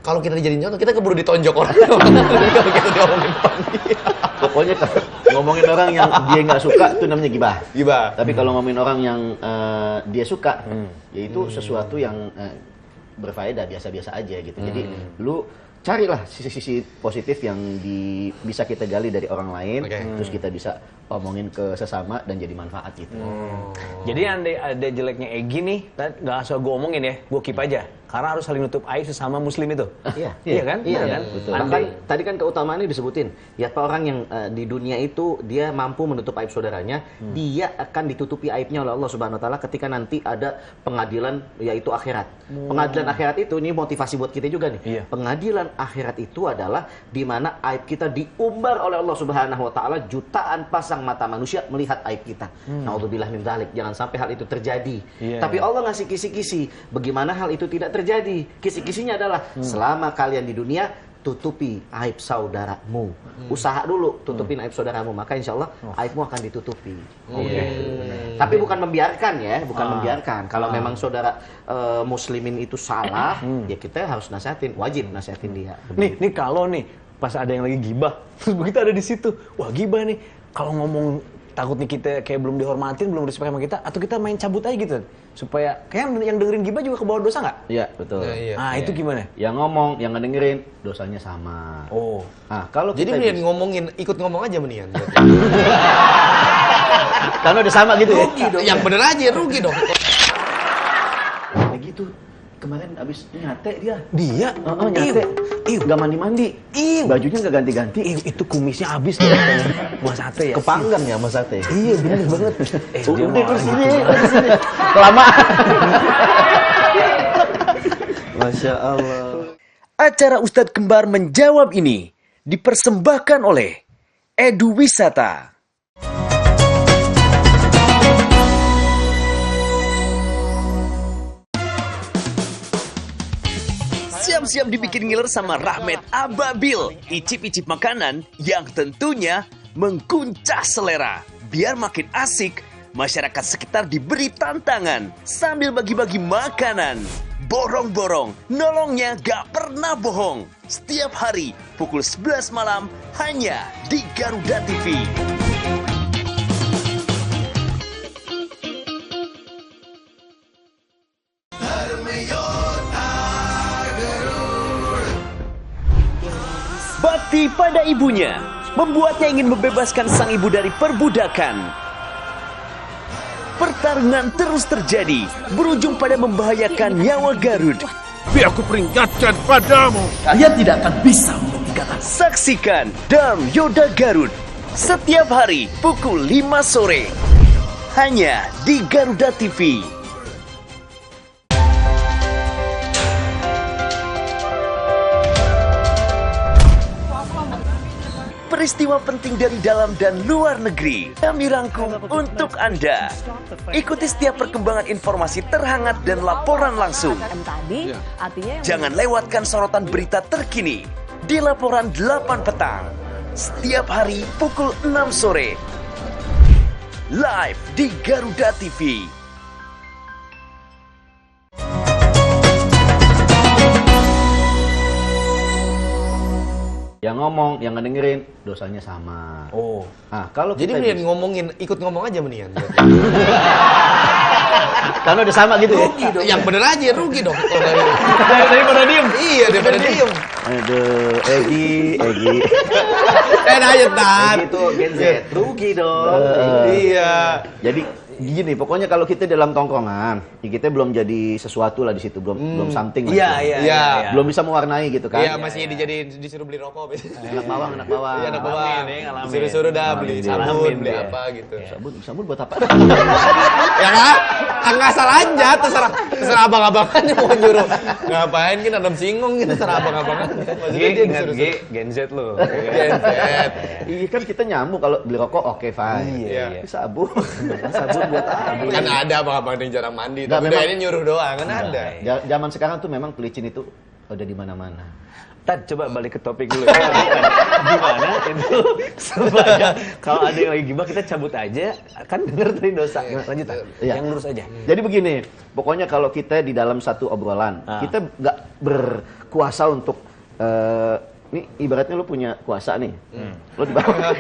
Kalau kita dijadiin contoh, kita keburu ditonjok orang. Kalau kita diomongin depan dia. Pokoknya ngomongin orang yang dia nggak suka itu namanya gibah. Gibah. Tapi kalau ngomongin orang yang dia suka, yaitu sesuatu yang berfaedah, biasa-biasa aja gitu. Jadi lu carilah sisi-sisi positif yang bisa kita gali dari orang lain, terus kita bisa omongin ke sesama dan jadi manfaat gitu. Jadi ada jeleknya Egy nih, nggak usah gue omongin ya, gue keep aja. Karena harus saling nutup aib sesama muslim itu. Iya kan? Iya kan? Betul. Bahkan tadi kan keutamaannya disebutin. Ya orang yang di dunia itu dia mampu menutup aib saudaranya, dia akan ditutupi aibnya oleh Allah Subhanahu wa taala ketika nanti ada pengadilan, yaitu akhirat. Pengadilan akhirat itu, ini motivasi buat kita juga nih. Iya. Pengadilan akhirat itu adalah di mana aib kita diumbar oleh Allah Subhanahu wa taala, jutaan pasang mata manusia melihat aib kita. Naudzubillah min dzalik. Jangan sampai hal itu terjadi. Tapi Allah ngasih kisi-kisi bagaimana hal itu tidak terjadi. Kisi-kisinya adalah selama kalian di dunia, tutupi aib saudaramu. Usaha dulu tutupin aib saudaramu, maka insya Allah aibmu akan ditutupi. Tapi bukan membiarkan ya, bukan membiarkan. Kalau memang saudara muslimin itu salah, ya kita harus nasihatin, wajib nasihatin dia. Nih kalau nih pas ada yang lagi gibah, terus begitu ada di situ, wah gibah nih. Kalau ngomong takut nih kita kayak belum dihormatin, belum respect sama kita, atau kita main cabut aja gitu, supaya kayak yang dengerin gibah juga ke bawah dosa nggak? Iya betul. Itu gimana? Yang ngomong, yang ngedengerin dosanya sama. Nah kalau Jadi kita mendingan ngomongin, ikut ngomong aja mendingan. karena udah sama gitu ya. Yang bener aja, rugi dong. Kayak gitu. Kemarin abis nyate dia. Dia? Nyate. Gak mandi-mandi. Bajunya gak ganti-ganti. Itu kumisnya habis tuh. Buat sate ya. Kepanggang ya sama sate. Iya bener banget. Udah kesini. Kelamaan. Masya Allah. Acara Ustadz Kembar Menjawab ini dipersembahkan oleh Edu Wisata. Siap-siap dibikin ngiler sama Rahmat Ababil. Icip-icip makanan yang tentunya mengguncang selera. Biar makin asik, masyarakat sekitar diberi tantangan sambil bagi-bagi makanan. Borong-borong, nolongnya gak pernah bohong. Setiap hari pukul 11 malam hanya di Garuda TV. Bakti pada ibunya membuatnya ingin membebaskan sang ibu dari perbudakan. Pertarungan terus terjadi, berujung pada membahayakan nyawa Garud. Biar aku peringatkan padamu, Kalian tidak akan bisa menghentikan. Saksikan Darm Yoda Garud setiap hari pukul 5 sore hanya di Garuda TV. Peristiwa penting dari dalam dan luar negeri kami rangkum untuk Anda. Ikuti setiap perkembangan informasi terhangat dan laporan langsung. Jangan lewatkan sorotan berita terkini di laporan 8 petang. Setiap hari pukul 6 sore. Live di Garuda TV. Yang ngomong, yang ngedengerin dosanya sama. Nah kalau Jadi kita mendingan ngomongin, ikut ngomong aja mendingan. karena udah sama gitu ya. Yang bener aja, rugi dong. Daripada diem. Iya, daripada diem. Aduh, Egy. Aja tar. Egy itu Gen Z, rugi dong. Iya. Jadi gini, pokoknya kalau kita dalam tongkrongan, ya kita belum jadi sesuatu lah di situ, belum something lah. Iya. Belum bisa mewarnai gitu kan. Iya, masih disuruh beli rokok. Anak bawang. Iya, anak bawang. Disuruh-suruh dah beli sabun, beli apa gitu. Sabun buat apa? Ya kan? Ngasal aja, terserah abang-abangan yang mau nyuruh. Ngapain kita nanam singkong gitu, terserah abang-abangan. Maksudnya dia disuruh Gen Z lo. Gen Z. Iya kan kita nyambung kalau beli rokok oke fine. Iya. Sabun buat apa? Kan ada abang-abang yang jarang mandi, Nggak, tapi memang- ini nyuruh doang kan ada. Zaman sekarang tuh memang pelicin itu udah di mana-mana. Tad, coba balik ke topik dulu. Gimana itu supaya kalau ada yang lagi gibah kita cabut aja, kan denger tadi dosa. Lanjut, Tad. Iya. Yang lurus aja. Jadi begini, pokoknya kalau kita di dalam satu obrolan, kita nggak berkuasa untuk ini ibaratnya lu punya kuasa nih, lu di bawah.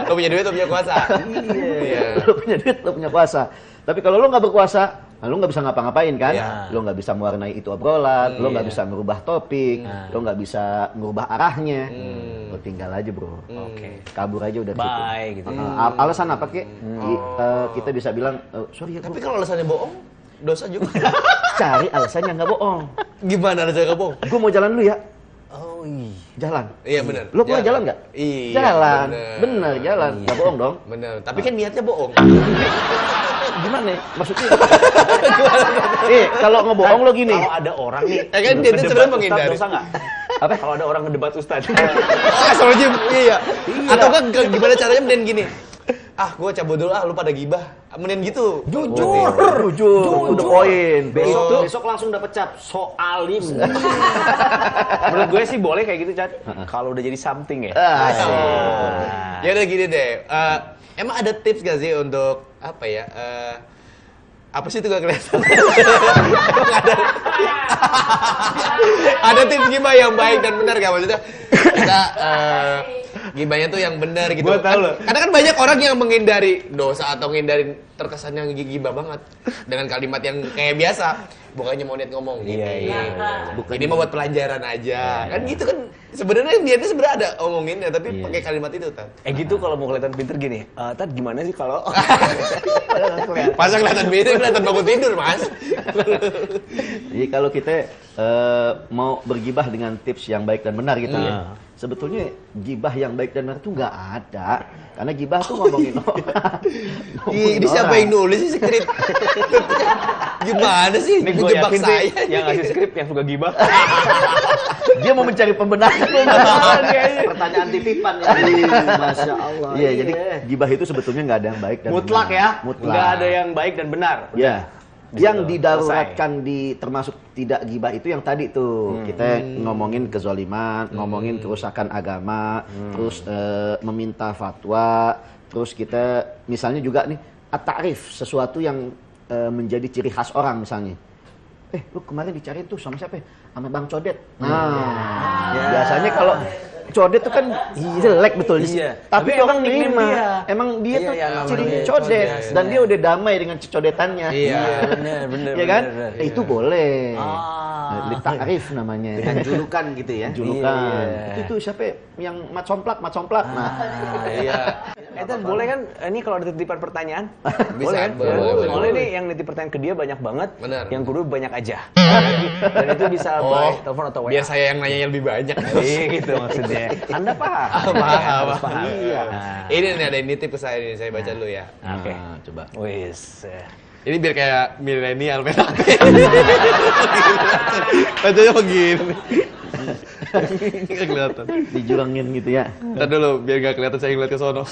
Lo punya duit, lo punya kuasa. Iya. Lu punya duit, lu punya kuasa. Tapi kalau lu nggak berkuasa, lu nggak bisa ngapa-ngapain kan? Iya. Lu nggak bisa mewarnai itu obrolan, lu nggak bisa merubah topik, lu nggak bisa merubah arahnya. Lu tinggal aja bro. Oke. Kabur aja udah cukup. Bye gitu. Alasan apa kek? Kita bisa bilang, sorry ya. Tapi kalau alasannya bohong, dosa juga. Cari alasannya nggak bohong. Gimana alasannya nggak bohong? Gue mau jalan dulu ya. Oh iya. Jalan. Iya benar. Lo pernah jalan nggak? Iya. Jalan. Bener jalan. Nggak bohong dong. Bener. Tapi kan niatnya bohong. Gimana? Maksudnya? Kalau ngebohong lo gini. Kalau ada orang nih, Ya kan dia itu ngedebat sebenarnya Ustadz, menghindari. dosa nggak? Apa? Kalau ada orang ngedebat Ustadz. Astagfirullahaladzim. Iya. Atau kan gimana caranya mending gini. Gue cabut dulu lu pada gibah. Mending gitu. Jujur. Udah poin. Besok langsung dapet cap soalim. Menurut gue sih boleh kayak gitu, Cat. Kalau udah jadi something ya. Ya udah gini deh. Emang ada tips gak sih untuk apa ya? Apa sih itu gak kelihatan? Ada tips gibah yang baik dan benar gak maksudnya? Kita gibahnya tuh yang benar gitu. Gua tahu loh. Karena kan banyak orang yang menghindari dosa atau menghindari terkesan yang gibah banget dengan kalimat yang kayak biasa. Bukannya mau niat ngomong gitu. Iya. Ini mah buat pelajaran aja. Kan gitu kan sebenarnya niatnya sebenarnya ada omonginnya tapi pakai kalimat itu Tad. Gitu kalau mau kelihatan pinter gini. Tad gimana sih kalau Masa kelihatan beda, kelihatan bangun tidur, Mas. Jadi kalau kita mau bergibah dengan tips yang baik dan benar gitu ya. Sebetulnya gibah yang baik dan benar itu nggak ada. Karena gibah tuh ngomongin orang. Ini siapa yang nulis sih skrip? Gimana sih? Ini gue Menjebak yakin saya. sih yang ngasih skrip yang suka gibah. Dia mau mencari pembenaran. Pertanyaan titipan ya. Masya Allah. Iya, jadi gibah itu sebetulnya nggak ada yang baik dan Mutlak benar. ya. Mutlak. Nggak ada yang baik dan benar. Ya. Bisa Yang selesai. didaruratkan termasuk tidak gibah itu yang tadi tuh. Kita ngomongin kezaliman, ngomongin kerusakan agama, terus meminta fatwa, terus kita misalnya juga nih at-ta'rif, sesuatu yang menjadi ciri khas orang misalnya. Lu kemarin dicariin tuh sama siapa ya? Sama Bang Codet. Biasanya kalau Codet tuh kan jelek betul. Iya. Tapi Tapi orang emang nickname nerima. dia. Emang dia Iya, tuh iya, namanya ciri dia Codet. Codet. Dan dia udah damai dengan codetannya. Iya. Bener. Ya kan? bener. Itu boleh. Ah. Ta'rif namanya. Dengan julukan gitu ya. Julukan. Iya. Itu tuh siapa yang mat somplak. Nah, Iya. Tad boleh kan? Ini kalau ada titipan pertanyaan, Bisa, boleh kan? boleh. Nih yang nitip pertanyaan ke dia banyak banget. Bener. Yang kedua banyak aja. Dan itu bisa by telepon atau WA. Biar saya yang nanya lebih banyak. Iya gitu maksudnya. Anda paham? Paham. Paham. Iya. Nah. Ini nih ada ini tip ke saya nih, saya baca dulu ya. Oke. coba. Wis. Ini biar kayak milenial PKP. Bacanya begini. Nggak kelihatan. Dijurangin gitu ya. Ntar dulu, biar gak kelihatan saya ngeliat ke sono.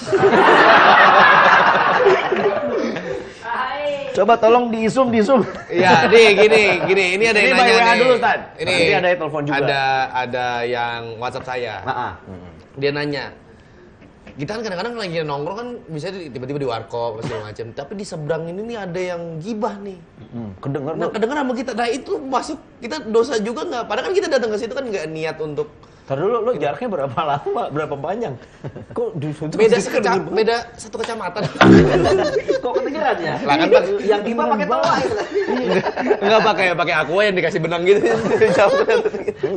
Coba tolong di zoom. Iya, nih gini. Ini ada yang Ini by nanya WA nih. dulu, Tad. Ini Nanti ada yang telepon juga. Ada yang WhatsApp saya. Dia nanya, kita kan kadang-kadang lagi nongkrong kan bisa tiba-tiba di warkop segala macam. Tapi di seberang ini nih ada yang gibah nih. Kedengar Nah, kedengeran sama kita. Nah, itu masuk kita dosa juga nggak? Padahal kan kita datang ke situ kan nggak niat untuk Ntar dulu, lo jaraknya berapa lama? Berapa panjang? Kok di situ beda satu kecamatan. Kok kedengeran ya? Lah kan Yang gibah pakai tawa itu. enggak pakai aqua yang dikasih benang gitu.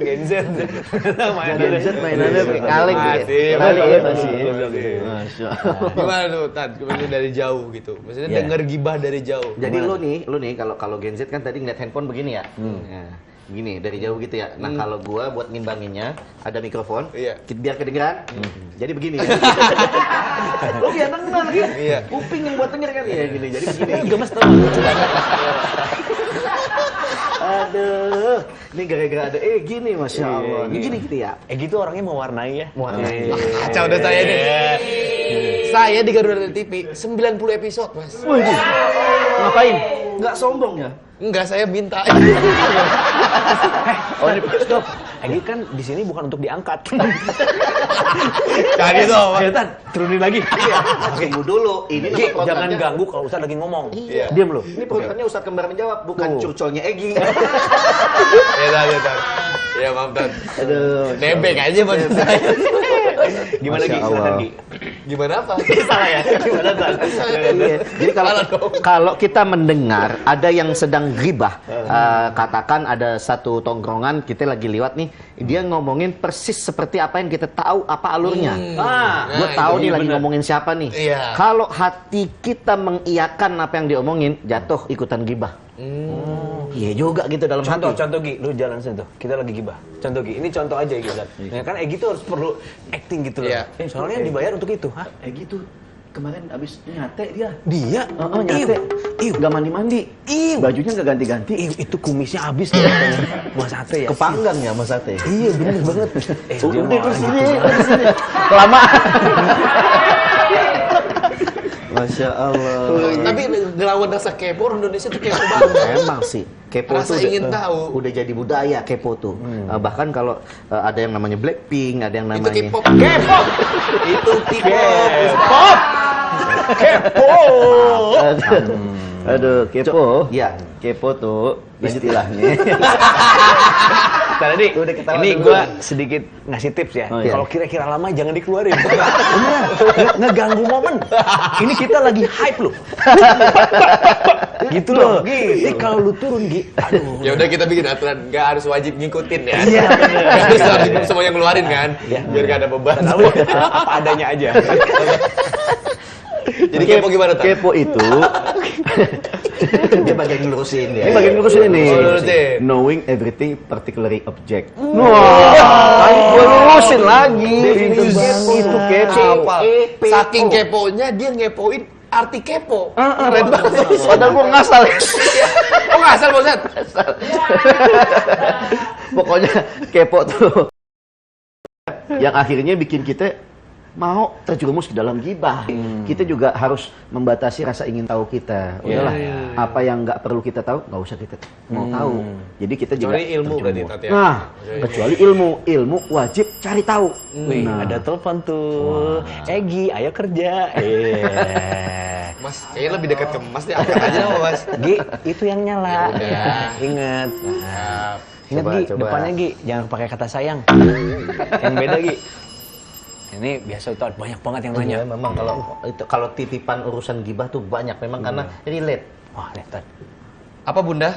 Gen Z. Gen Z mainannya pakai kaleng. Masih. Masih. Masya Allah. Gimana tuh, Tad? Gimana dari jauh gitu? Maksudnya denger gibah dari jauh. Jadi lu nih kalau Gen Z kan tadi ngeliat handphone begini ya. Nah, Gini, dari jauh gitu ya. Nah, kalau gua buat ngimbanginnya ada mikrofon, biar kedengeran. Jadi begini. Lo biar denger gitu. Kuping yang buat denger kan ya gini. Jadi begini. Gemes tuh. Aduh, ini gara-gara ada gini, Masya Allah. Ini gini gitu ya. Gitu orangnya mewarnai ya. Mewarnai. Kacau udah saya nih. Saya di Garuda TV 90 episode, Mas. Ngapain? Nggak sombong ya? Enggak, saya minta. Oh ini stop. Egi kan di sini bukan untuk diangkat. Jangan gitu, Mas. Tan, turunin lagi. Tunggu dulu. Ini nama programnya. Jangan ganggu kalau Ustadz lagi ngomong. Iya. Diam lu. Ini programnya Ustadz Kembar menjawab, bukan curcolnya Egi. Ya, Tan. Ya, maaf, Tan. Aduh. Nebeng aja maksud saya. Gimana Gi? Silakan Gi. Gimana apa? Salah ya? Gimana Tan? Jadi kalau kita mendengar ada yang sedang ghibah, katakan ada satu tongkrongan kita lagi lewat nih, dia ngomongin persis seperti apa yang kita tahu apa alurnya. Gue tahu nih lagi ngomongin siapa nih. Kalau hati kita mengiyakan apa yang diomongin, jatuh ikutan ghibah. Iya juga gitu dalam hati. Contoh Gi, lu jalan situ. Kita lagi gibah. Contoh Gi, ini contoh aja Gi. Ya kan Egi tuh harus perlu acting gitu loh. Soalnya dibayar untuk itu. Hah? Egi tuh kemarin abis nyate dia. Dia? Nyate. Gak mandi-mandi. Bajunya gak ganti-ganti. Itu kumisnya habis tuh katanya. Mas Ate ya. Kepanggang ya Mas Ate. Iya bener banget. Udah kesini. Kelamaan. Masya Allah. Tapi ngelawan rasa kepo, Indonesia tuh kepo banget. Emang sih. Kepo rasa tuh ingin tahu. Udah jadi budaya kepo tuh. Bahkan kalau ada yang namanya Blackpink, ada yang namanya... Itu K-pop. K-pop! Itu K-pop! Kepo! Aduh, kepo. Ya, kepo tuh istilahnya. Tadi ini gue sedikit ngasih tips ya. Kalau kira-kira lama jangan dikeluarin. Beneran, ngeganggu momen. Ini kita lagi hype loh. Gitu loh. Jadi kalau lu turun Gi, aduh. Ya udah kita bikin aturan, nggak harus wajib ngikutin ya. Iya. Nggak harus wajib semuanya ngeluarin kan. Biar nggak ada beban. Apa adanya aja. Jadi kepo gimana Tan? Kepo itu dia bagian ngelurusin ya. Ini bagian ngelurusin nih. Knowing everything particularly object. Wah, gue lurusin lagi. Itu kepo. Saking keponya dia ngepoin arti kepo. Keren banget. Padahal gue ngasal. Oh ngasal Bosat? Pokoknya kepo tuh yang akhirnya bikin kita mau terjerumus ke dalam gibah. Kita juga harus membatasi rasa ingin tahu kita. Udahlah, apa yang nggak perlu kita tahu, nggak usah kita mau tahu. Jadi kita juga kecuali ilmu berarti Tat ya. Nah, kecuali ilmu wajib cari tahu. Wih, ada telepon tuh. Egi, ayo kerja. Mas, kayaknya lebih dekat ke Mas deh. Angkat aja sama Mas. Gi, itu yang nyala. Ingat. Ingat Gi, depannya Gi, jangan pakai kata sayang. Yang beda Gi. Ini biasa itu banyak banget yang nanya. Memang kalau titipan urusan gibah tuh banyak memang karena relate. Wah, lihat. Apa Bunda?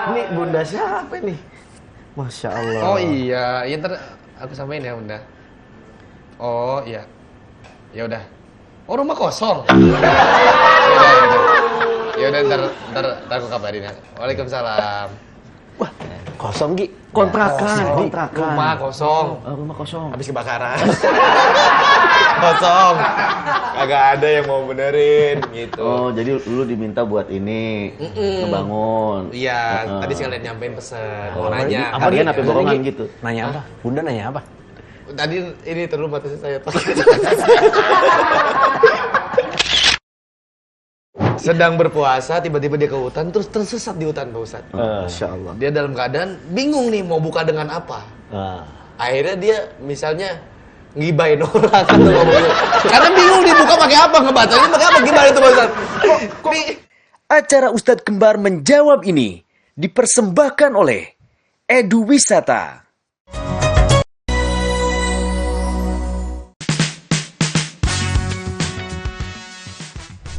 Ini Bunda siapa nih? Masya Allah. Oh iya, ya ntar aku samain ya Bunda. Oh iya. Ya udah. Oh rumah kosong. Ya udah ntar aku kabarin ya. Waalaikumsalam. Wah, kosong Gi. Kontrakan. Rumah kosong. Rumah kosong. Habis kebakaran. Kosong. Kagak ada yang mau benerin gitu. Oh, jadi lu diminta buat ini ngebangun. Iya, tadi sekalian nyampein pesan. Mau nanya. Harian apa borongan gitu? Nanya apa? Bunda nanya apa? Tadi ini terlalu mata saya. Sedang berpuasa, tiba-tiba dia ke hutan, terus tersesat di hutan, Pak Ustadz. Masya Allah. Dia dalam keadaan bingung nih mau buka dengan apa. Akhirnya dia misalnya ngibain orang atau ngomongin. Karena bingung nih buka pakai apa, ngebacanya pakai apa, gimana itu Pak Ustadz? Acara Ustadz Kembar menjawab ini dipersembahkan oleh Edu Wisata.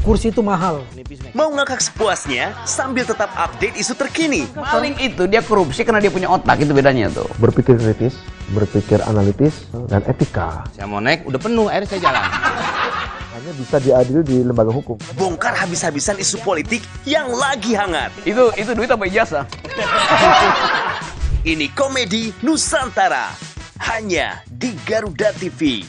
Kursi itu mahal. Mau ngakak sepuasnya sambil tetap update isu terkini. Paling itu dia korupsi karena dia punya otak, itu bedanya tuh. Berpikir kritis, berpikir analitis, dan etika. Saya mau naik, udah penuh, akhirnya saya jalan. hanya bisa diadili di lembaga hukum. Bongkar habis-habisan isu politik yang lagi hangat. Itu duit apa ijazah? Ini Komedi Nusantara, hanya di Garuda TV.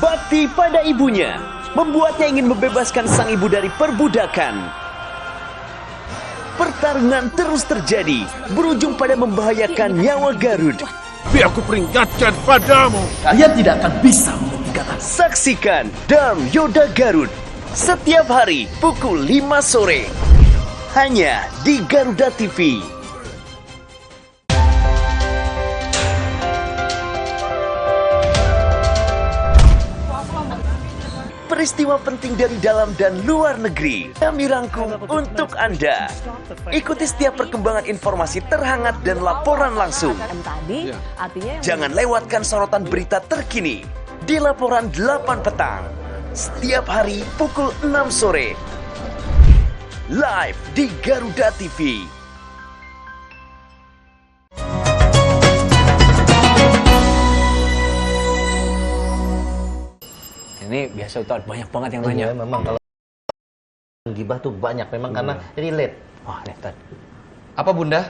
Bakti pada ibunya membuatnya ingin membebaskan sang ibu dari perbudakan. Pertarungan terus terjadi, berujung pada membahayakan nyawa Garud. Biar aku peringatkan padamu. Kalian tidak akan bisa menghentikan. Saksikan Darm Yoda Garud setiap hari pukul 5 sore. Hanya di Garuda TV. Peristiwa penting dari dalam dan luar negeri kami rangkum untuk Anda. Ikuti setiap perkembangan informasi terhangat dan laporan langsung. Jangan lewatkan sorotan berita terkini di Laporan 8 petang. Setiap hari pukul 6 sore. Live di Garuda TV. Ini biasa Ustaz, banyak banget yang nanya. Iya, memang kalau gibah tuh banyak memang karena relate. Wah, nih Ustaz. Apa Bunda?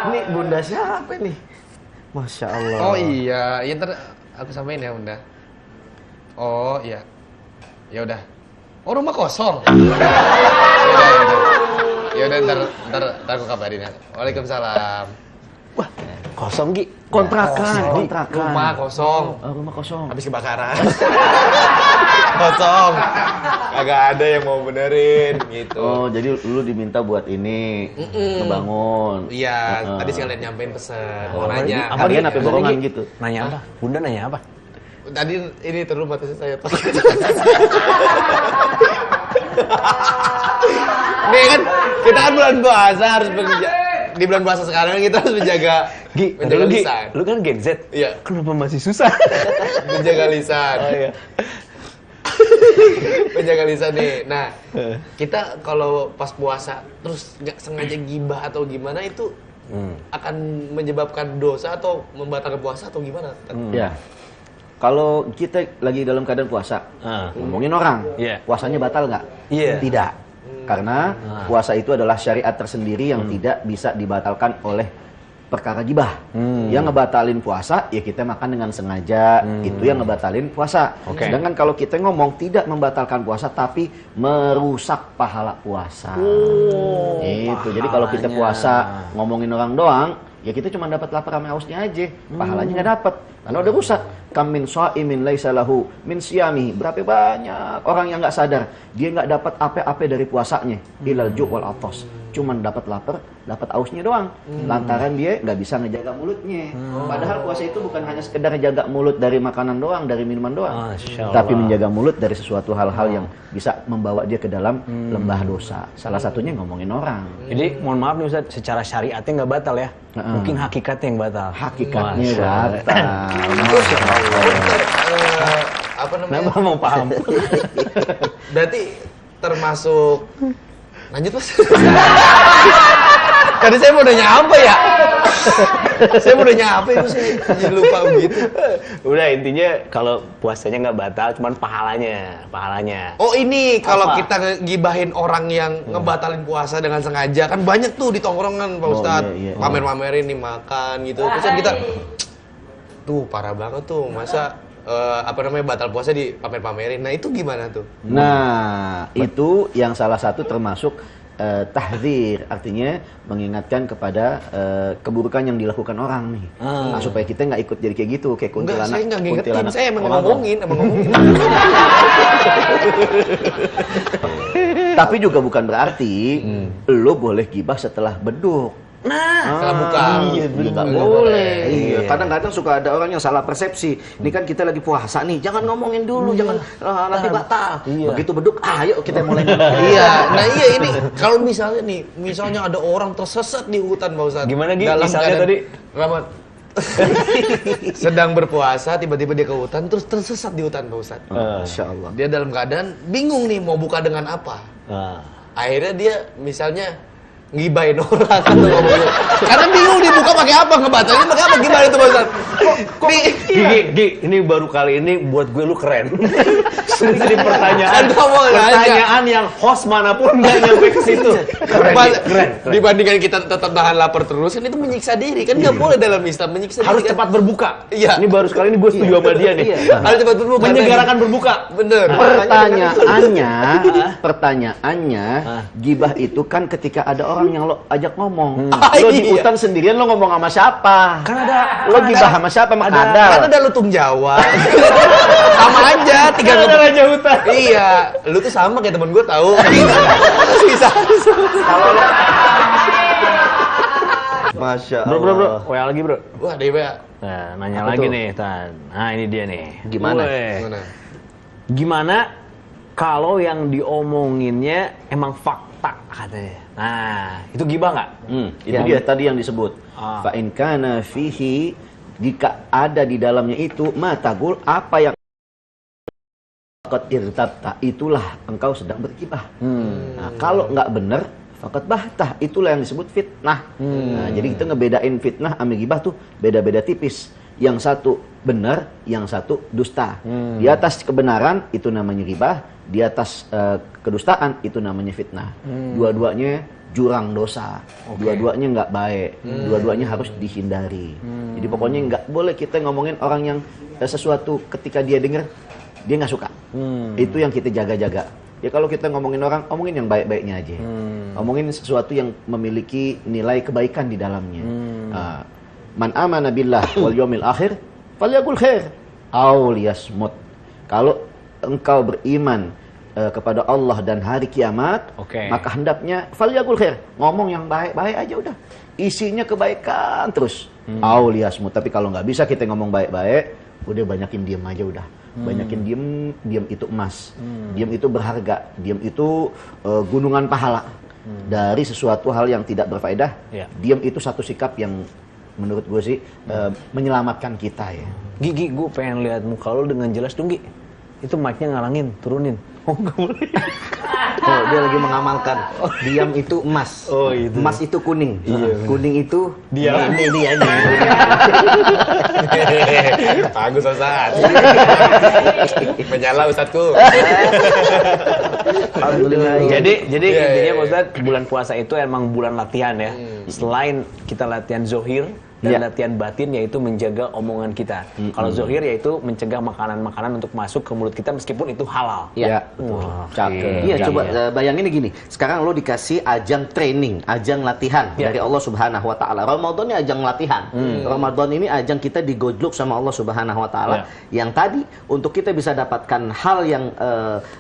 Ini bunda siapa nih? Masya Allah. Oh iya, ya ntar aku sampein ya Bunda. Oh iya, ya udah. Oh rumah kosong. Ya udah ntar aku kabarin ya. Waalaikumsalam. Wah, kosong Gi. Kontrakan. Rumah kosong. Rumah kosong. Habis kebakaran. Kosong. Kagak ada yang mau benerin gitu. Oh, jadi lu diminta buat ini ngebangun. Iya, tadi sekalian nyampein pesan. Nanya. Kalian apa borongan gitu? Nanya apa? Bunda nanya apa? Tadi ini terus batasnya saya pakai. Nih kan, kita kan bulan puasa harus bekerja. Di bulan puasa sekarang kita harus menjaga lisan. Lu kan Gen Z. Iya. Kenapa masih susah? Menjaga lisan. Oh, iya. Menjaga lisan nih. Nah, kita kalau pas puasa terus nggak sengaja gibah atau gimana itu akan menyebabkan dosa atau membatalkan puasa atau gimana? Ya. Kalau kita lagi dalam keadaan puasa, ngomongin orang, puasanya batal nggak? Tidak. Karena puasa itu adalah syariat tersendiri yang tidak bisa dibatalkan oleh perkara gibah. Yang ngebatalin puasa, ya kita makan dengan sengaja, itu yang ngebatalin puasa. Sedangkan kalau kita ngomong tidak membatalkan puasa, tapi merusak pahala puasa. Itu. Jadi kalau kita puasa ngomongin orang doang, ya kita cuma dapat lapar sama hausnya aja, pahalanya nggak dapat. Karena udah rusak. Kam min shaimin laisa lahu min siyamihi. Berapa banyak orang yang nggak sadar, dia nggak dapat apa-apa dari puasanya, ilal ju' wal atas. Cuman dapat lapar, dapat ausnya doang. Lantaran dia nggak bisa ngejaga mulutnya. Padahal puasa itu bukan hanya sekedar jaga mulut dari makanan doang, dari minuman doang, tapi menjaga mulut dari sesuatu hal-hal yang bisa membawa dia ke dalam lembah dosa. Salah satunya ngomongin orang. Jadi mohon maaf nih Ustaz, secara syariatnya nggak batal ya? Mungkin hakikatnya yang batal. Hakikatnya batal. Apa namanya? Kenapa mau paham? Berarti termasuk lanjut Mas. Tadi saya mau nanya apa ya? Saya mau nanya apa itu sih? Jadi lupa begitu. Udah intinya kalau puasanya nggak batal, cuman pahalanya. Oh ini kalau kita ngegibahin orang yang ngebatalin puasa dengan sengaja, kan banyak tuh di tongkrongan Pak Ustadz. Pamer-pamerin nih makan gitu. Terus kan kita tuh parah banget tuh, masa batal puasa di pamer-pamerin. Nah itu gimana tuh? Nah itu yang salah satu termasuk tahdzir, artinya mengingatkan kepada keburukan yang dilakukan orang nih. Nah, supaya kita nggak ikut jadi kayak gitu, kayak kuntilanak. Enggak, saya nggak ngingetin, saya emang ngomongin. Tapi juga bukan berarti lo boleh gibah setelah beduk. Setelah buka. Iya, nggak boleh. Iya. Kadang-kadang suka ada orang yang salah persepsi. Ini kan kita lagi puasa nih, jangan ngomongin dulu, jangan nanti batal. Begitu beduk, ayo kita mulai. Iya. Nah iya ini kalau misalnya ada orang tersesat di hutan Pak Ustadz. Gimana Gi? Dalam Misalnya tadi Rahmat sedang berpuasa, tiba-tiba dia ke hutan, terus tersesat di hutan Pak Ustadz. Masya Allah. Dia dalam keadaan bingung nih mau buka dengan apa. Akhirnya dia misalnya ngibahin orang kan lu ngomongnya. Karena bingung dibuka pakai apa, ngebacanya pakai apa, gimana itu Bang? Gi, ini baru kali ini buat gue lu keren. Jadi pertanyaan yang host manapun nggak nyampe ke situ. Keren. Dibandingkan kita tetap nahan lapar terus, kan itu menyiksa diri, kan nggak boleh dalam Islam menyiksa harus diri. cepat berbuka. Iya. Ini baru sekali ini gue setuju sama dia nih. Harus cepat berbuka. Menyegarakan berbuka. Bener. Pertanyaannya, gibah itu kan ketika ada orang yang lo ajak ngomong. Lo di hutan sendirian lo ngomong sama siapa? Kan ada Lo gibah sama siapa? Kan ada lutung Jawa. Sama aja, tinggal ada raja hutan. Iya, lu tuh sama kayak temen gue tahu. Bisa. Masya Bro, Allah. WA lagi bro. Wah, ada WA. Nah, nanya Apa lagi tuh? nih, Tan. Nah, ini dia nih. Gimana? Gimana kalau yang diomonginnya emang fakta katanya? Nah, itu gibah nggak? Itu dia tadi yang disebut. Fa in kana fihi, jika ada di dalamnya itu matagul, apa yang faqad irtabta, itulah engkau sedang bergibah. Nah, kalau nggak benar faqad bahtah, itulah yang disebut fitnah. Nah, jadi kita ngebedain fitnah sama gibah tuh beda-beda tipis. Yang satu benar, yang satu dusta. Di atas kebenaran itu namanya gibah, di atas kedustaan itu namanya fitnah. Dua-duanya jurang dosa, dua-duanya nggak baik, dua-duanya harus dihindari. Jadi pokoknya nggak boleh kita ngomongin orang yang sesuatu ketika dia dengar dia nggak suka. Itu yang kita jaga-jaga. Ya kalau kita ngomongin orang, omongin yang baik-baiknya aja. Omongin sesuatu yang memiliki nilai kebaikan di dalamnya. Man amana billah wal yawmil akhir falyaqul khair aw liyasmut. Kalau engkau beriman kepada Allah dan hari kiamat, maka hendaknya falyaqul khair, ngomong yang baik-baik aja udah. Isinya kebaikan terus. Aw liyasmut. Tapi kalau nggak bisa kita ngomong baik-baik, udah banyakin diem aja udah. Banyakin diem itu emas. Diem itu berharga. Diem itu gunungan pahala. Dari sesuatu hal yang tidak berfaedah, diem itu satu sikap yang menurut gue sih menyelamatkan kita ya. Gigi, gue pengen lihat muka lo dengan jelas dong, Gi. Itu mic-nya ngalangin, turunin. Oh, nggak boleh. Oh, dia lagi mengamalkan. Diam itu emas. Oh, itu. Emas itu kuning. Kuning itu diam. Ini dia ini. Bagus Ustaz. Menyala Ustazku. Alhamdulillah. Jadi intinya Pak Ustadz, bulan puasa itu emang bulan latihan ya. Selain kita latihan zohir dan latihan batin, yaitu menjaga omongan kita. Kalau zohir yaitu mencegah makanan-makanan untuk masuk ke mulut kita meskipun itu halal. Iya. Cakep. Iya, coba bayangin gini. Sekarang lo dikasih ajang training, ajang latihan dari Allah Subhanahu wa taala. Ramadan ini ajang latihan. Ramadan ini ajang kita digojlok sama Allah Subhanahu wa taala. Yang tadi untuk kita bisa dapatkan hal yang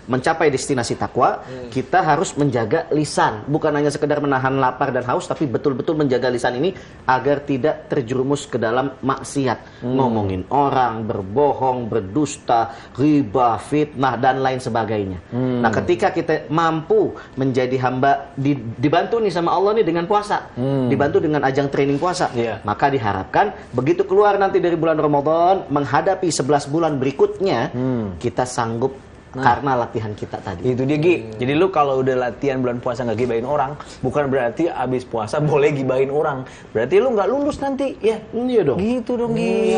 mencapai destinasi takwa, kita harus menjaga lisan. Bukan hanya sekedar menahan lapar dan haus, tapi betul-betul menjaga lisan ini agar tidak terjerumus ke dalam maksiat, ngomongin orang, berbohong, berdusta, riba, fitnah dan lain sebagainya. Nah, ketika kita mampu menjadi hamba dibantu nih sama Allah nih dengan puasa, dibantu dengan ajang training puasa, maka diharapkan begitu keluar nanti dari bulan Ramadan menghadapi 11 bulan berikutnya, kita sanggup karena latihan kita tadi. Itu dia, Gi. Jadi lu kalau udah latihan bulan puasa nggak gibahin orang, bukan berarti abis puasa boleh gibahin orang. Berarti lu nggak lulus nanti, ya? Iya dong. Gitu dong, Gi.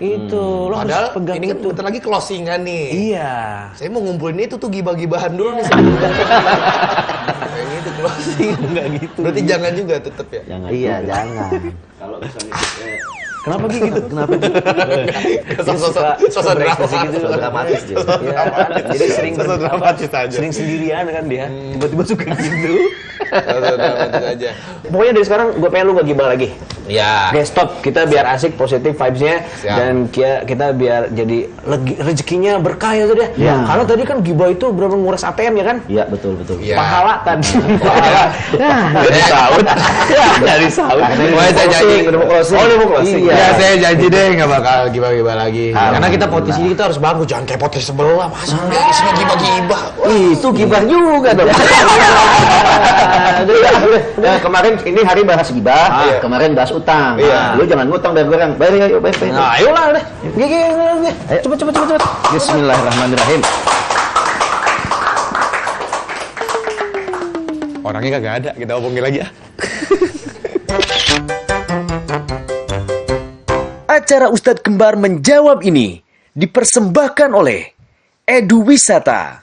Itu. Lu Padahal harus pegang ini kan itu. bentar lagi closingan nih. Iya. Saya mau ngumpulin itu tuh gibah-gibahan dulu nih sebelum. Kayak gitu closing. Nggak gitu. Berarti jangan juga tetep ya? Jangan. Iya, jangan. Kalau misalnya Kenapa gitu? Kenapa gitu? Sosok dramatis dia. Jadi sering dramatis aja. Sering sendirian kan dia. Tiba-tiba suka gitu. Sosok dramatis aja. Pokoknya dari sekarang gue pengen lu gak gibah lagi. Ya. Oke, stop. Kita biar asik, positif vibes-nya. Dan kita biar jadi rezekinya berkah ya tuh dia. Karena tadi kan gibah itu berapa nguras ATM ya kan? Iya, betul. Pahala tadi. Pahala. Dari saud. Dari saud. Pokoknya saya janji. Udah mau closing. Ya, saya janji deh nggak bakal gibah-gibah lagi. Karena kita podcast ini kita harus bagus, jangan kayak podcast sebelah. Masa isinya gibah-gibah. Itu gibah juga dong. Kemarin ini hari bahas gibah, kemarin bahas utang. Lu jangan ngutang dari orang. Bayar. Nah, ayolah deh. Gigi. Cepet. Bismillahirrahmanirrahim. Oh Orangnya kagak ada, kita hubungi lagi ya. Acara Ustadz Kembar menjawab ini dipersembahkan oleh Edu Wisata.